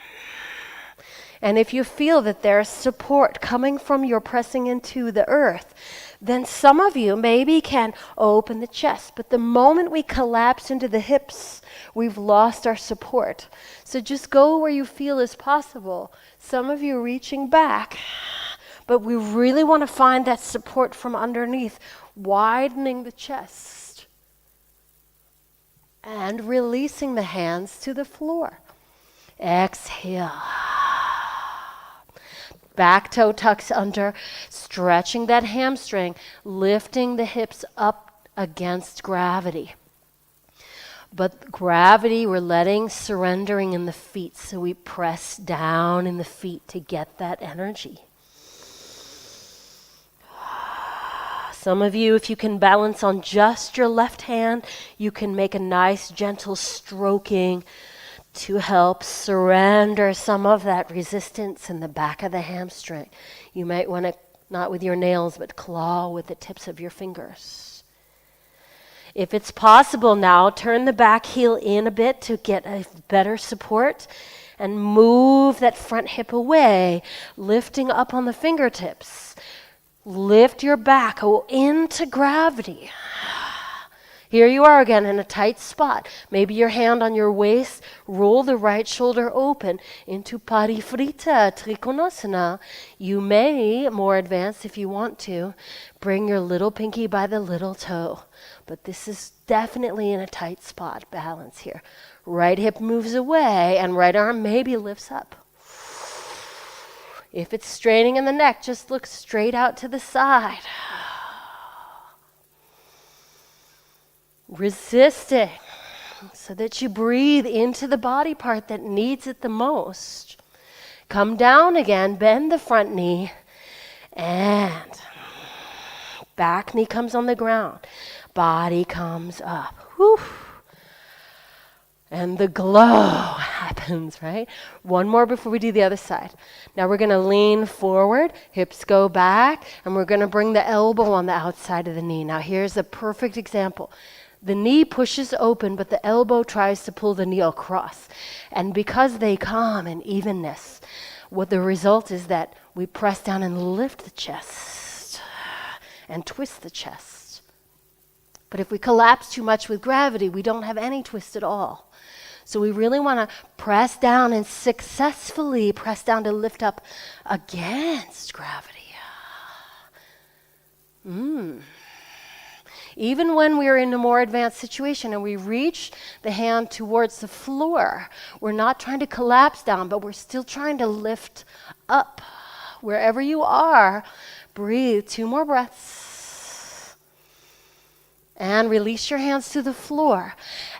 And if you feel that there's support coming from your pressing into the earth, Then some of you maybe can open the chest, but the moment we collapse into the hips, we've lost our support. So just go where you feel is possible. Some of you reaching back, but we really want to find that support from underneath, widening the chest and releasing the hands to the floor. Exhale. Back toe tucks under, stretching that hamstring, lifting the hips up against gravity. But gravity, we're letting surrendering in the feet, so we press down in the feet to get that energy. Some of you, if you can balance on just your left hand, you can make a nice gentle stroking to help surrender some of that resistance in the back of the hamstring. You might want to, not with your nails, but claw with the tips of your fingers. If it's possible now, turn the back heel in a bit to get a better support and move that front hip away, lifting up on the fingertips. Lift your back into gravity. Here you are again in a tight spot. Maybe your hand on your waist, roll the right shoulder open into Parivrtta Trikonasana. You may, more advanced if you want to, bring your little pinky by the little toe. But this is definitely in a tight spot. Balance here. Right hip moves away and right arm maybe lifts up. If it's straining in the neck, just look straight out to the side. Resisting so that you breathe into the body part that needs it the most. Come down again, bend the front knee, and back knee comes on the ground. Body comes up. Whew. And the glow happens, right? One more before we do the other side. Now we're going to lean forward, hips go back, and we're going to bring the elbow on the outside of the knee. Now here's a perfect example. The knee pushes open, but the elbow tries to pull the knee across. And because they come in evenness, what the result is that we press down and lift the chest and twist the chest. But if we collapse too much with gravity, we don't have any twist at all. So we really want to press down and successfully press down to lift up against gravity. Even when we're in a more advanced situation and we reach the hand towards the floor, we're not trying to collapse down, but we're still trying to lift up. Wherever you are, breathe 2 more breaths. And release your hands to the floor.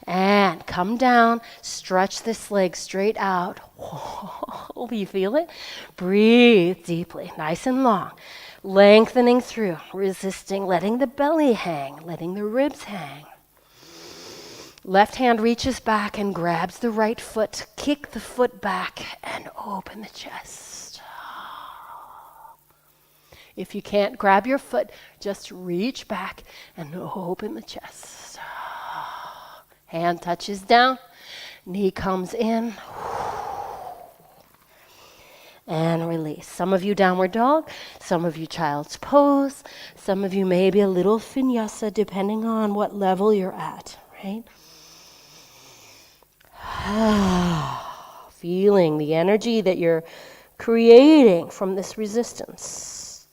And come down, stretch this leg straight out. Oh, you feel it? Breathe deeply, nice and long. Lengthening through, resisting, letting the belly hang, letting the ribs hang. Left hand reaches back and grabs the right foot. Kick the foot back and open the chest. If you can't grab your foot, just reach back and open the chest. Hand touches down, knee comes in. And release. Some of you downward dog, some of you child's pose, some of you maybe a little vinyasa depending on what level you're at, right? Feeling the energy that you're creating from this resistance.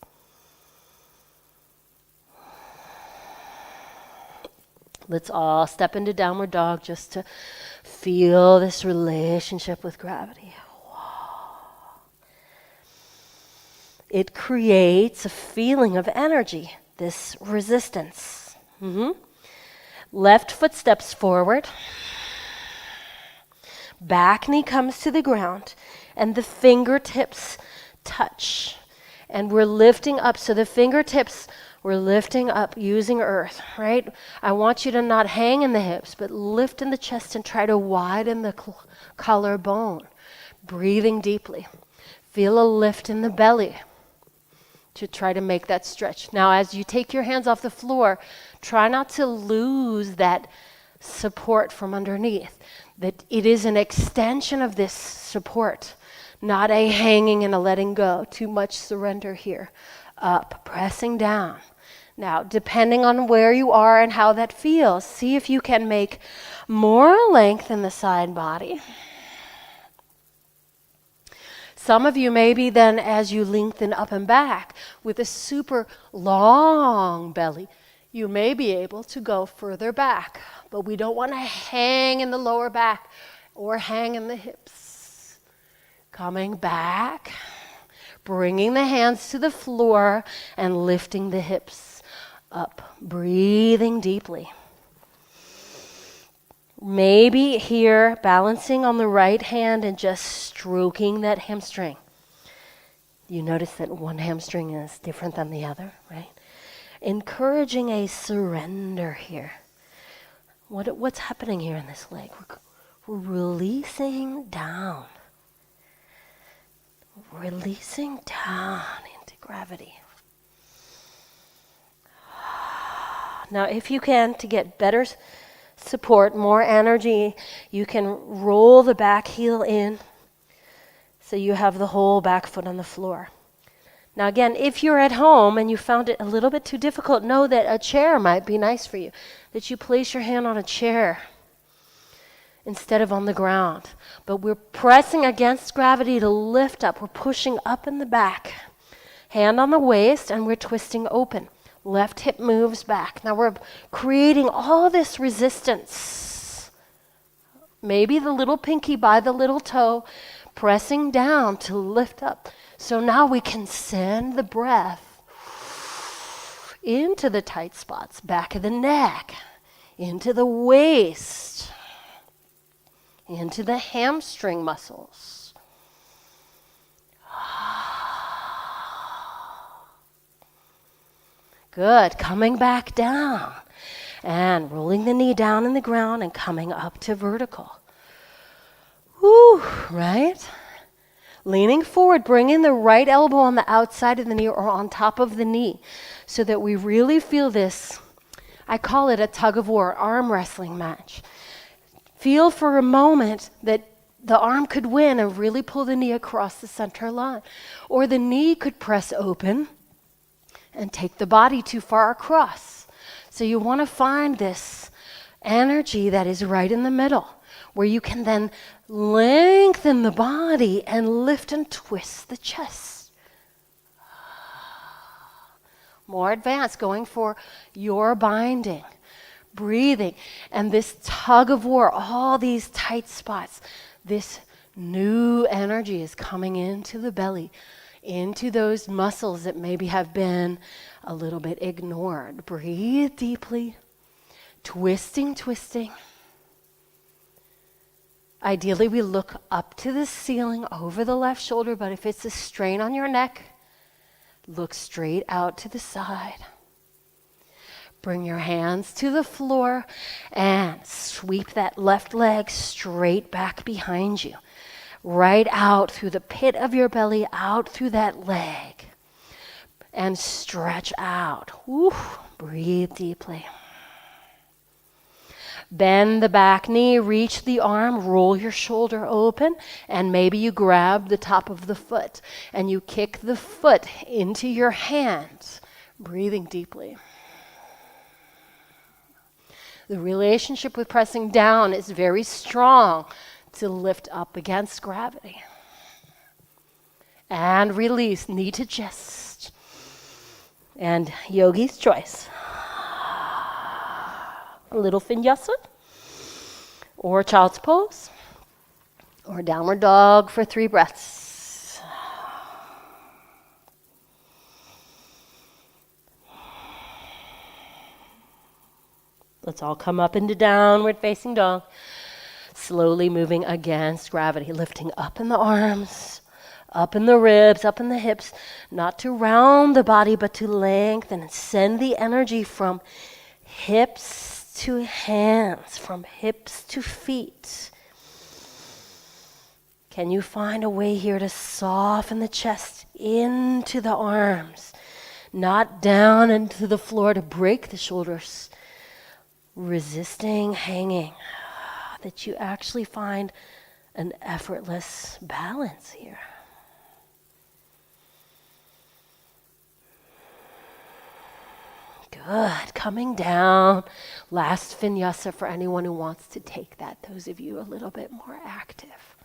Let's all step into downward dog just to feel this relationship with gravity. It creates a feeling of energy, this resistance. Left foot steps forward. Back knee comes to the ground, and the fingertips touch. And we're lifting up, so the fingertips, we're lifting up using earth, right? I want you to not hang in the hips, but lift in the chest and try to widen the collarbone. Breathing deeply. Feel a lift in the belly to try to make that stretch. Now, as you take your hands off the floor, try not to lose that support from underneath. That it is an extension of this support, not a hanging and a letting go. Too much surrender here. Up, pressing down. Now, depending on where you are and how that feels, see if you can make more length in the side body. Some of you maybe then, as you lengthen up and back with a super long belly, you may be able to go further back, but we don't want to hang in the lower back or hang in the hips. Coming back, bringing the hands to the floor and lifting the hips up, breathing deeply. Maybe here, balancing on the right hand and just stroking that hamstring. You notice that one hamstring is different than the other, right? Encouraging a surrender here. What's happening here in this leg? We're releasing down. Releasing down into gravity. Now, if you can, to get better support, more energy, you can roll the back heel in so you have the whole back foot on the floor. Now again, if you're at home and you found it a little bit too difficult, know that a chair might be nice for you, that you place your hand on a chair instead of on the ground. But we're pressing against gravity to lift up. We're pushing up in the back. Hand on the waist, and we're twisting open. Left hip moves back. Now we're creating all this resistance. Maybe the little pinky by the little toe, pressing down to lift up. So now we can send the breath into the tight spots, back of the neck, into the waist, into the hamstring muscles. Good. Coming back down and rolling the knee down in the ground and coming up to vertical. Woo, right? Leaning forward, bringing the right elbow on the outside of the knee or on top of the knee so that we really feel this. I call it a tug of war, arm wrestling match. Feel for a moment that the arm could win and really pull the knee across the center line. Or the knee could press open and take the body too far across. So you want to find this energy that is right in the middle, where you can then lengthen the body and lift and twist the chest. More advanced, going for your binding, breathing, and this tug of war, all these tight spots, this new energy is coming into the belly, into those muscles that maybe have been a little bit ignored. Breathe deeply, twisting. Ideally, we look up to the ceiling over the left shoulder, but if it's a strain on your neck, look straight out to the side. Bring your hands to the floor and sweep that left leg straight back behind you. Right out through the pit of your belly, out through that leg. And stretch out. Woo, breathe deeply. Bend the back knee, reach the arm, roll your shoulder open, and maybe you grab the top of the foot and you kick the foot into your hands, breathing deeply. The relationship with pressing down is very strong to lift up against gravity. And release, knee to chest. And yogi's choice. A little vinyasa, or child's pose, or downward dog for 3 breaths. Let's all come up into downward facing dog, slowly moving against gravity, lifting up in the arms, up in the ribs, up in the hips, not to round the body, but to lengthen and send the energy from hips to hands, from hips to feet. Can you find a way here to soften the chest into the arms, not down into the floor to break the shoulders, resisting hanging, that you actually find an effortless balance here. Good. Coming down. Last vinyasa for anyone who wants to take that. Those of you a little bit more active.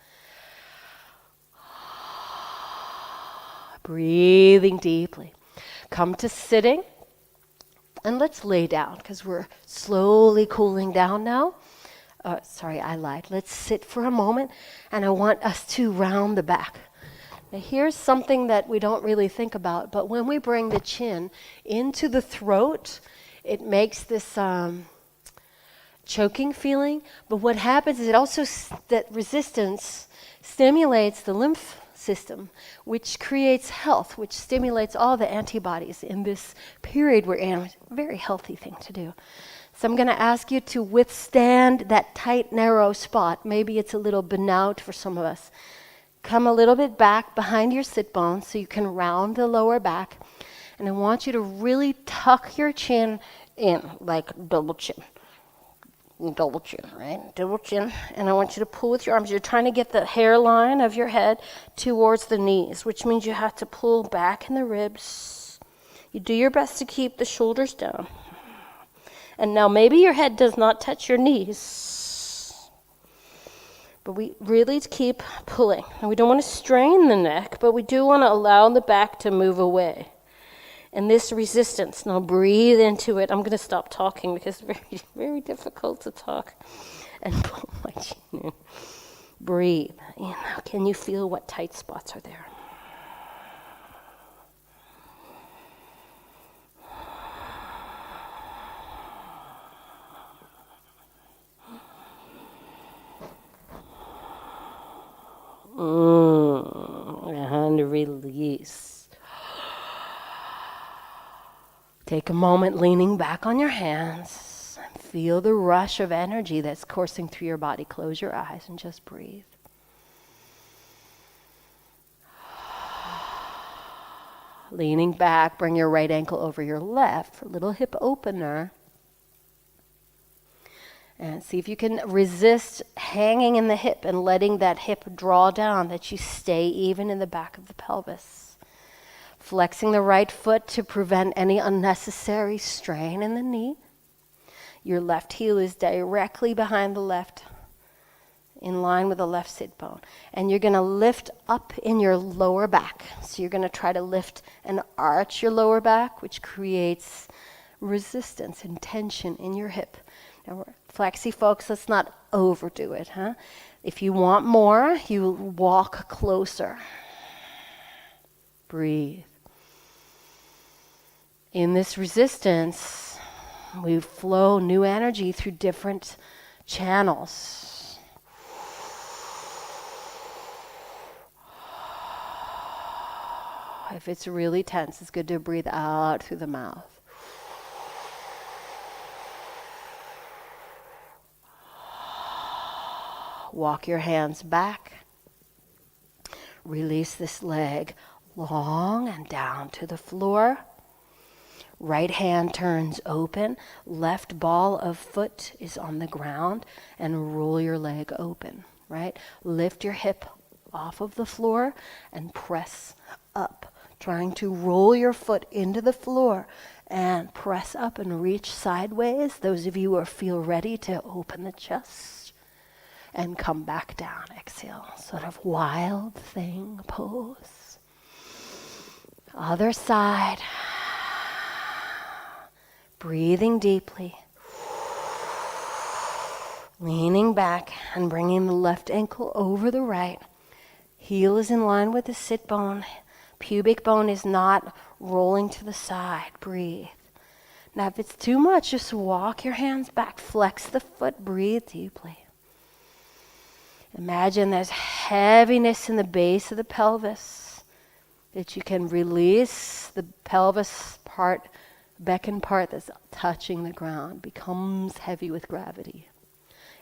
Breathing deeply. Come to sitting. And let's lay down because we're slowly cooling down now. Sorry, I lied. Let's sit for a moment, and I want us to round the back. Now, here's something that we don't really think about, but when we bring the chin into the throat, it makes this choking feeling. But what happens is it also, that resistance stimulates the lymph system, which creates health, which stimulates all the antibodies in this period we're in. It's a very healthy thing to do. So I'm going to ask you to withstand that tight, narrow spot. Maybe it's a little burnout for some of us. Come a little bit back behind your sit bones so you can round the lower back. And I want you to really tuck your chin in, like double chin. Double chin, right? Double chin. And I want you to pull with your arms. You're trying to get the hairline of your head towards the knees, which means you have to pull back in the ribs. You do your best to keep the shoulders down. And now maybe your head does not touch your knees, but we really keep pulling. And we don't want to strain the neck, but we do want to allow the back to move away. And this resistance, now breathe into it. I'm going to stop talking because it's very, very difficult to talk and pull my chin in. Breathe. You know, can you feel what tight spots are there? And release. Take a moment leaning back on your hands and feel the rush of energy that's coursing through your body. Close your eyes and just breathe. Leaning back, bring your right ankle over your left for a little hip opener. And see if you can resist hanging in the hip and letting that hip draw down, that you stay even in the back of the pelvis. Flexing the right foot to prevent any unnecessary strain in the knee. Your left heel is directly behind the left, in line with the left sit bone. And you're going to lift up in your lower back. So you're going to try to lift and arch your lower back, which creates resistance and tension in your hip. Now, we're flexy folks, let's not overdo it, huh? If you want more, you walk closer. Breathe. In this resistance, we flow new energy through different channels. If it's really tense, it's good to breathe out through the mouth. Walk your hands back. Release this leg long and down to the floor. Right hand turns open. Left ball of foot is on the ground, and roll your leg open, right? Lift your hip off of the floor and press up, trying to roll your foot into the floor and press up and reach sideways. Those of you who feel ready to open the chest. And come back down, exhale, sort of wild thing pose. Other side. Breathing deeply. Leaning back and bringing the left ankle over the right. Heel is in line with the sit bone. Pubic bone is not rolling to the side. Breathe. Now if it's too much, just walk your hands back. Flex the foot. Breathe deeply. Imagine there's heaviness in the base of the pelvis, that you can release the pelvis part, becken part that's touching the ground, becomes heavy with gravity.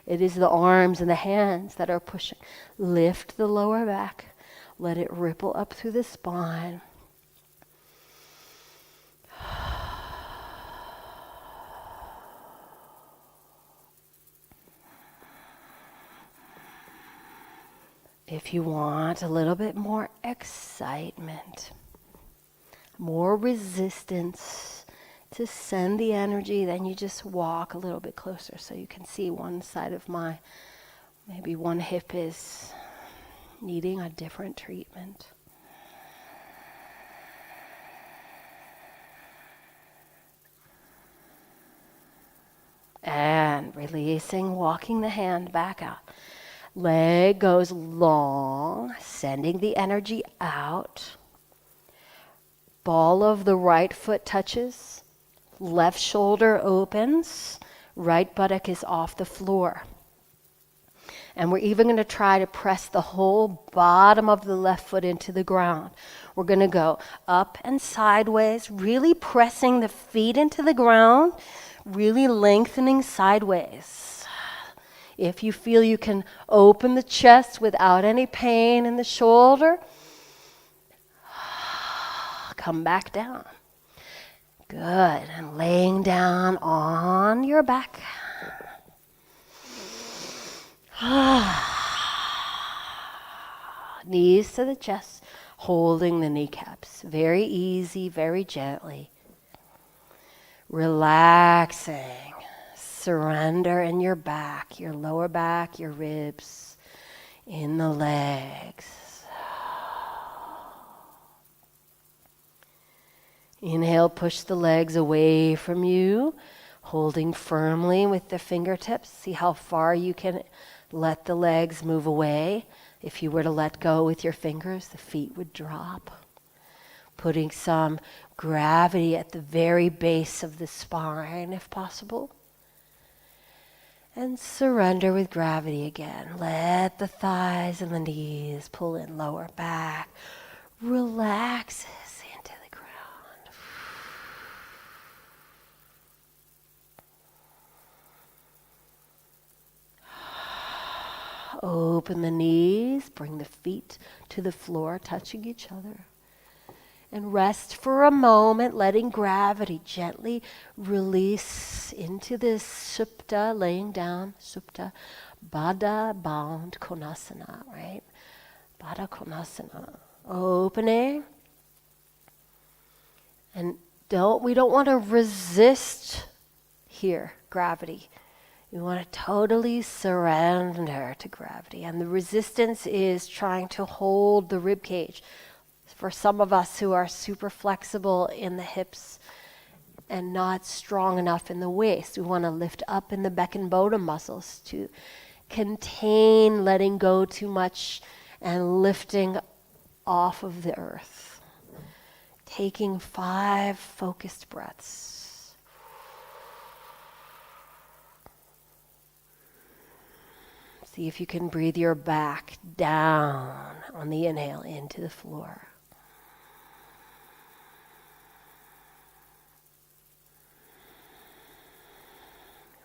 It is the arms and the hands that are pushing. Lift the lower back, let it ripple up through the spine. If you want a little bit more excitement, more resistance to send the energy, then you just walk a little bit closer so you can see one side of maybe one hip is needing a different treatment. And releasing, walking the hand back out. Leg goes long, sending the energy out. Ball of the right foot touches. Left shoulder opens. Right buttock is off the floor. And we're even going to try to press the whole bottom of the left foot into the ground. We're going to go up and sideways, really pressing the feet into the ground, really lengthening sideways. If you feel you can open the chest without any pain in the shoulder, come back down. Good. And laying down on your back. Knees to the chest, holding the kneecaps. Very easy, very gently. Relaxing. Surrender in your back, your lower back, your ribs, in the legs. Inhale, push the legs away from you, holding firmly with the fingertips. See how far you can let the legs move away. If you were to let go with your fingers, the feet would drop. Putting some gravity at the very base of the spine, if possible. And surrender with gravity again. Let the thighs and the knees pull in, lower back. Relaxes into the ground. Open the knees, bring the feet to the floor, touching each other. And rest for a moment, letting gravity gently release into this supta, laying down, supta, Baddha Bound Konasana, right? Baddha Konasana. Opening. And we don't want to resist here, gravity. We want to totally surrender to gravity. And the resistance is trying to hold the rib cage. For some of us who are super flexible in the hips and not strong enough in the waist, we want to lift up in the Beckenboden muscles to contain letting go too much and lifting off of the earth. Taking 5 focused breaths. See if you can breathe your back down on the inhale into the floor.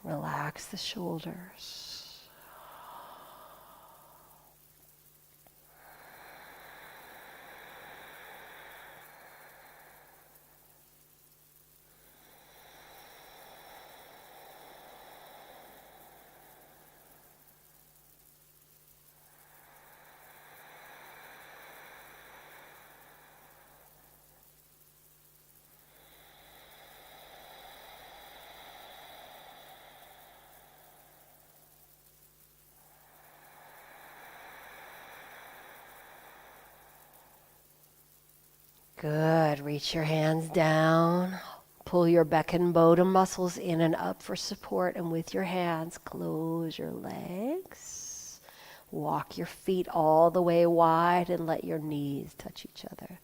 Relax the shoulders. Good. Reach your hands down. Pull your Beckenboden muscles in and up for support. And with your hands, close your legs. Walk your feet all the way wide and let your knees touch each other.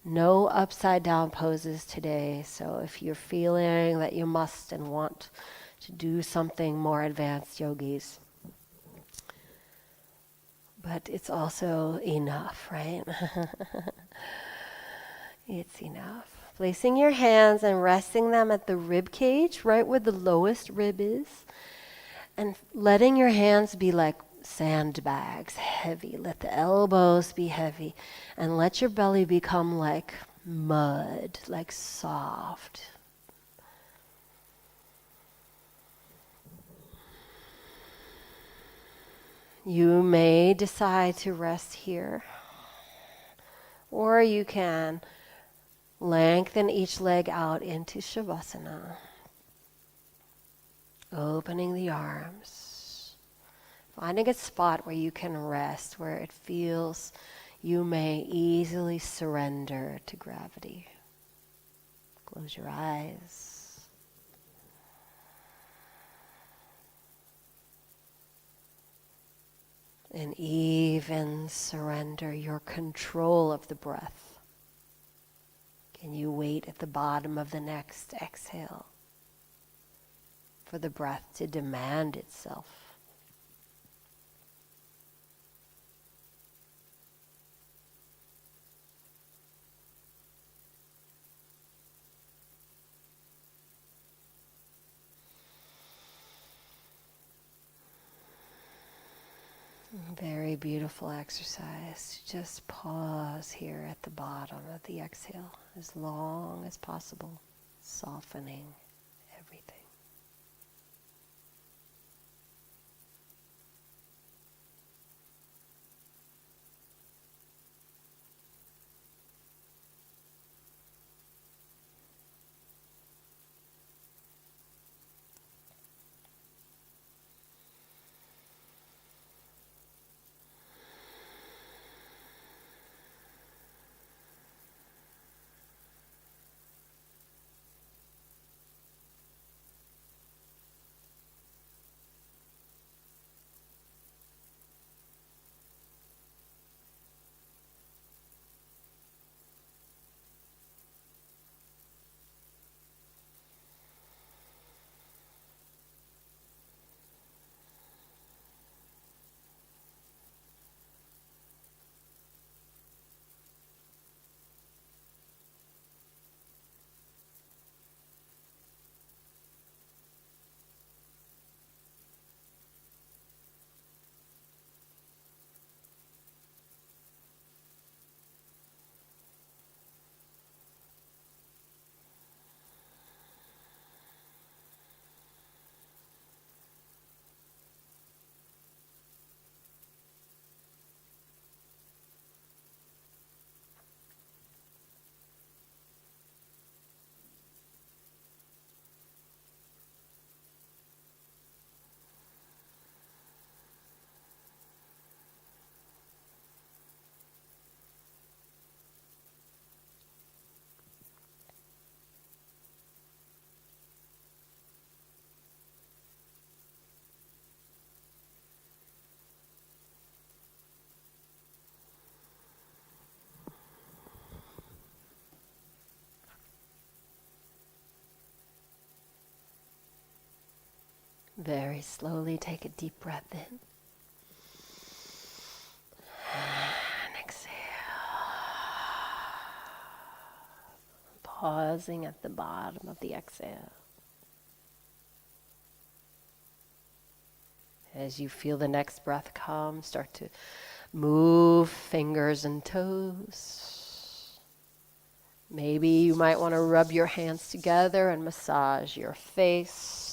No upside down poses today. So if you're feeling that you must and want to do something more advanced, yogis. But it's also enough, right? It's enough. Placing your hands and resting them at the rib cage, right where the lowest rib is. And letting your hands be like sandbags, heavy. Let the elbows be heavy. And let your belly become like mud, like soft. You may decide to rest here. Or you can Lengthen each leg out into Shavasana. Opening the arms. Finding a spot where you can rest, where it feels you may easily surrender to gravity. Close your eyes. And even surrender your control of the breath. Can you wait at the bottom of the next exhale for the breath to demand itself? Very beautiful exercise. Just pause here at the bottom of the exhale as long as possible, softening everything. Very slowly take a deep breath in. And exhale. Pausing at the bottom of the exhale. As you feel the next breath come, start to move fingers and toes. Maybe you might want to rub your hands together and massage your face,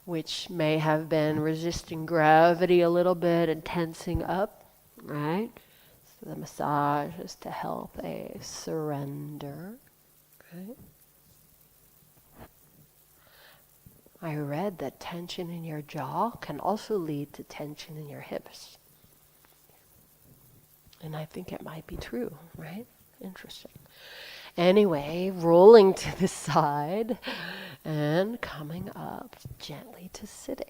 which may have been resisting gravity a little bit and tensing up, right? So the massage is to help a surrender, right? I read that tension in your jaw can also lead to tension in your hips. And I think it might be true, right? Interesting. Anyway, rolling to the side and coming up gently to sitting.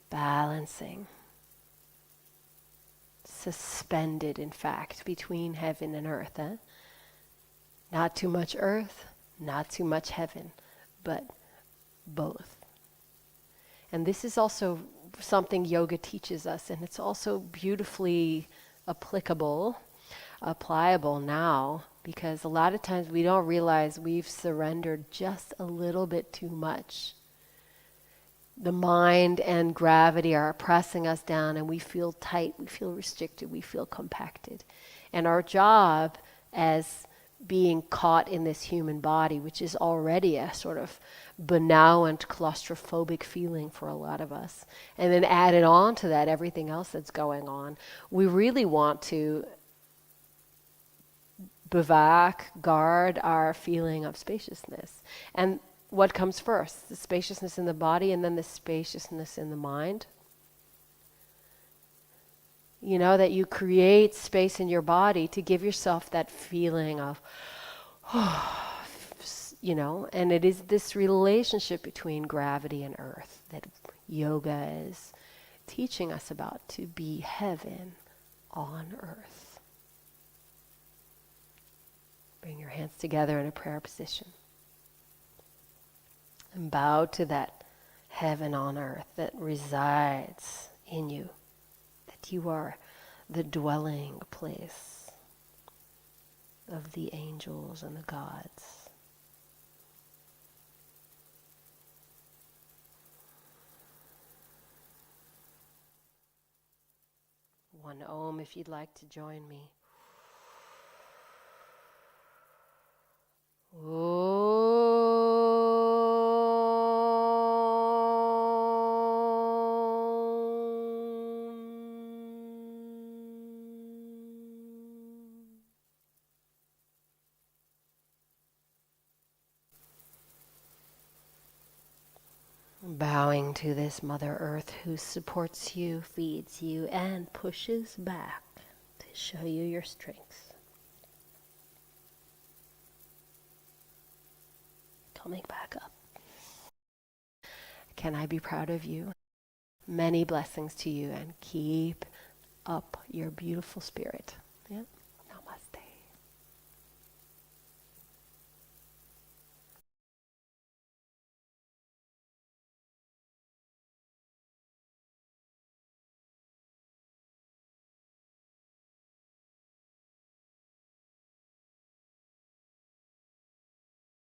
Balancing. Suspended, in fact, between heaven and earth. Not too much earth, not too much heaven, but both. And this is also something yoga teaches us, and it's also beautifully applicable, applicable now, because a lot of times we don't realize we've surrendered just a little bit too much. The mind and gravity are pressing us down, and we feel tight, we feel restricted, we feel compacted. And our job as being caught in this human body, which is already a sort of benumbed, claustrophobic feeling for a lot of us. And then added on to that everything else that's going on. We really want to bivouac, guard our feeling of spaciousness. And what comes first? The spaciousness in the body and then the spaciousness in the mind? You know, that you create space in your body to give yourself that feeling of, you know, and it is this relationship between gravity and earth that yoga is teaching us about, to be heaven on earth. Bring your hands together in a prayer position. And bow to that heaven on earth that resides in you. That you are the dwelling place of the angels and the gods. One Om if you'd like to join me. Bowing to this Mother Earth who supports you, feeds you, and pushes back to show you your strength. Coming back up. Can I be proud of you? Many blessings to you, and keep up your beautiful spirit.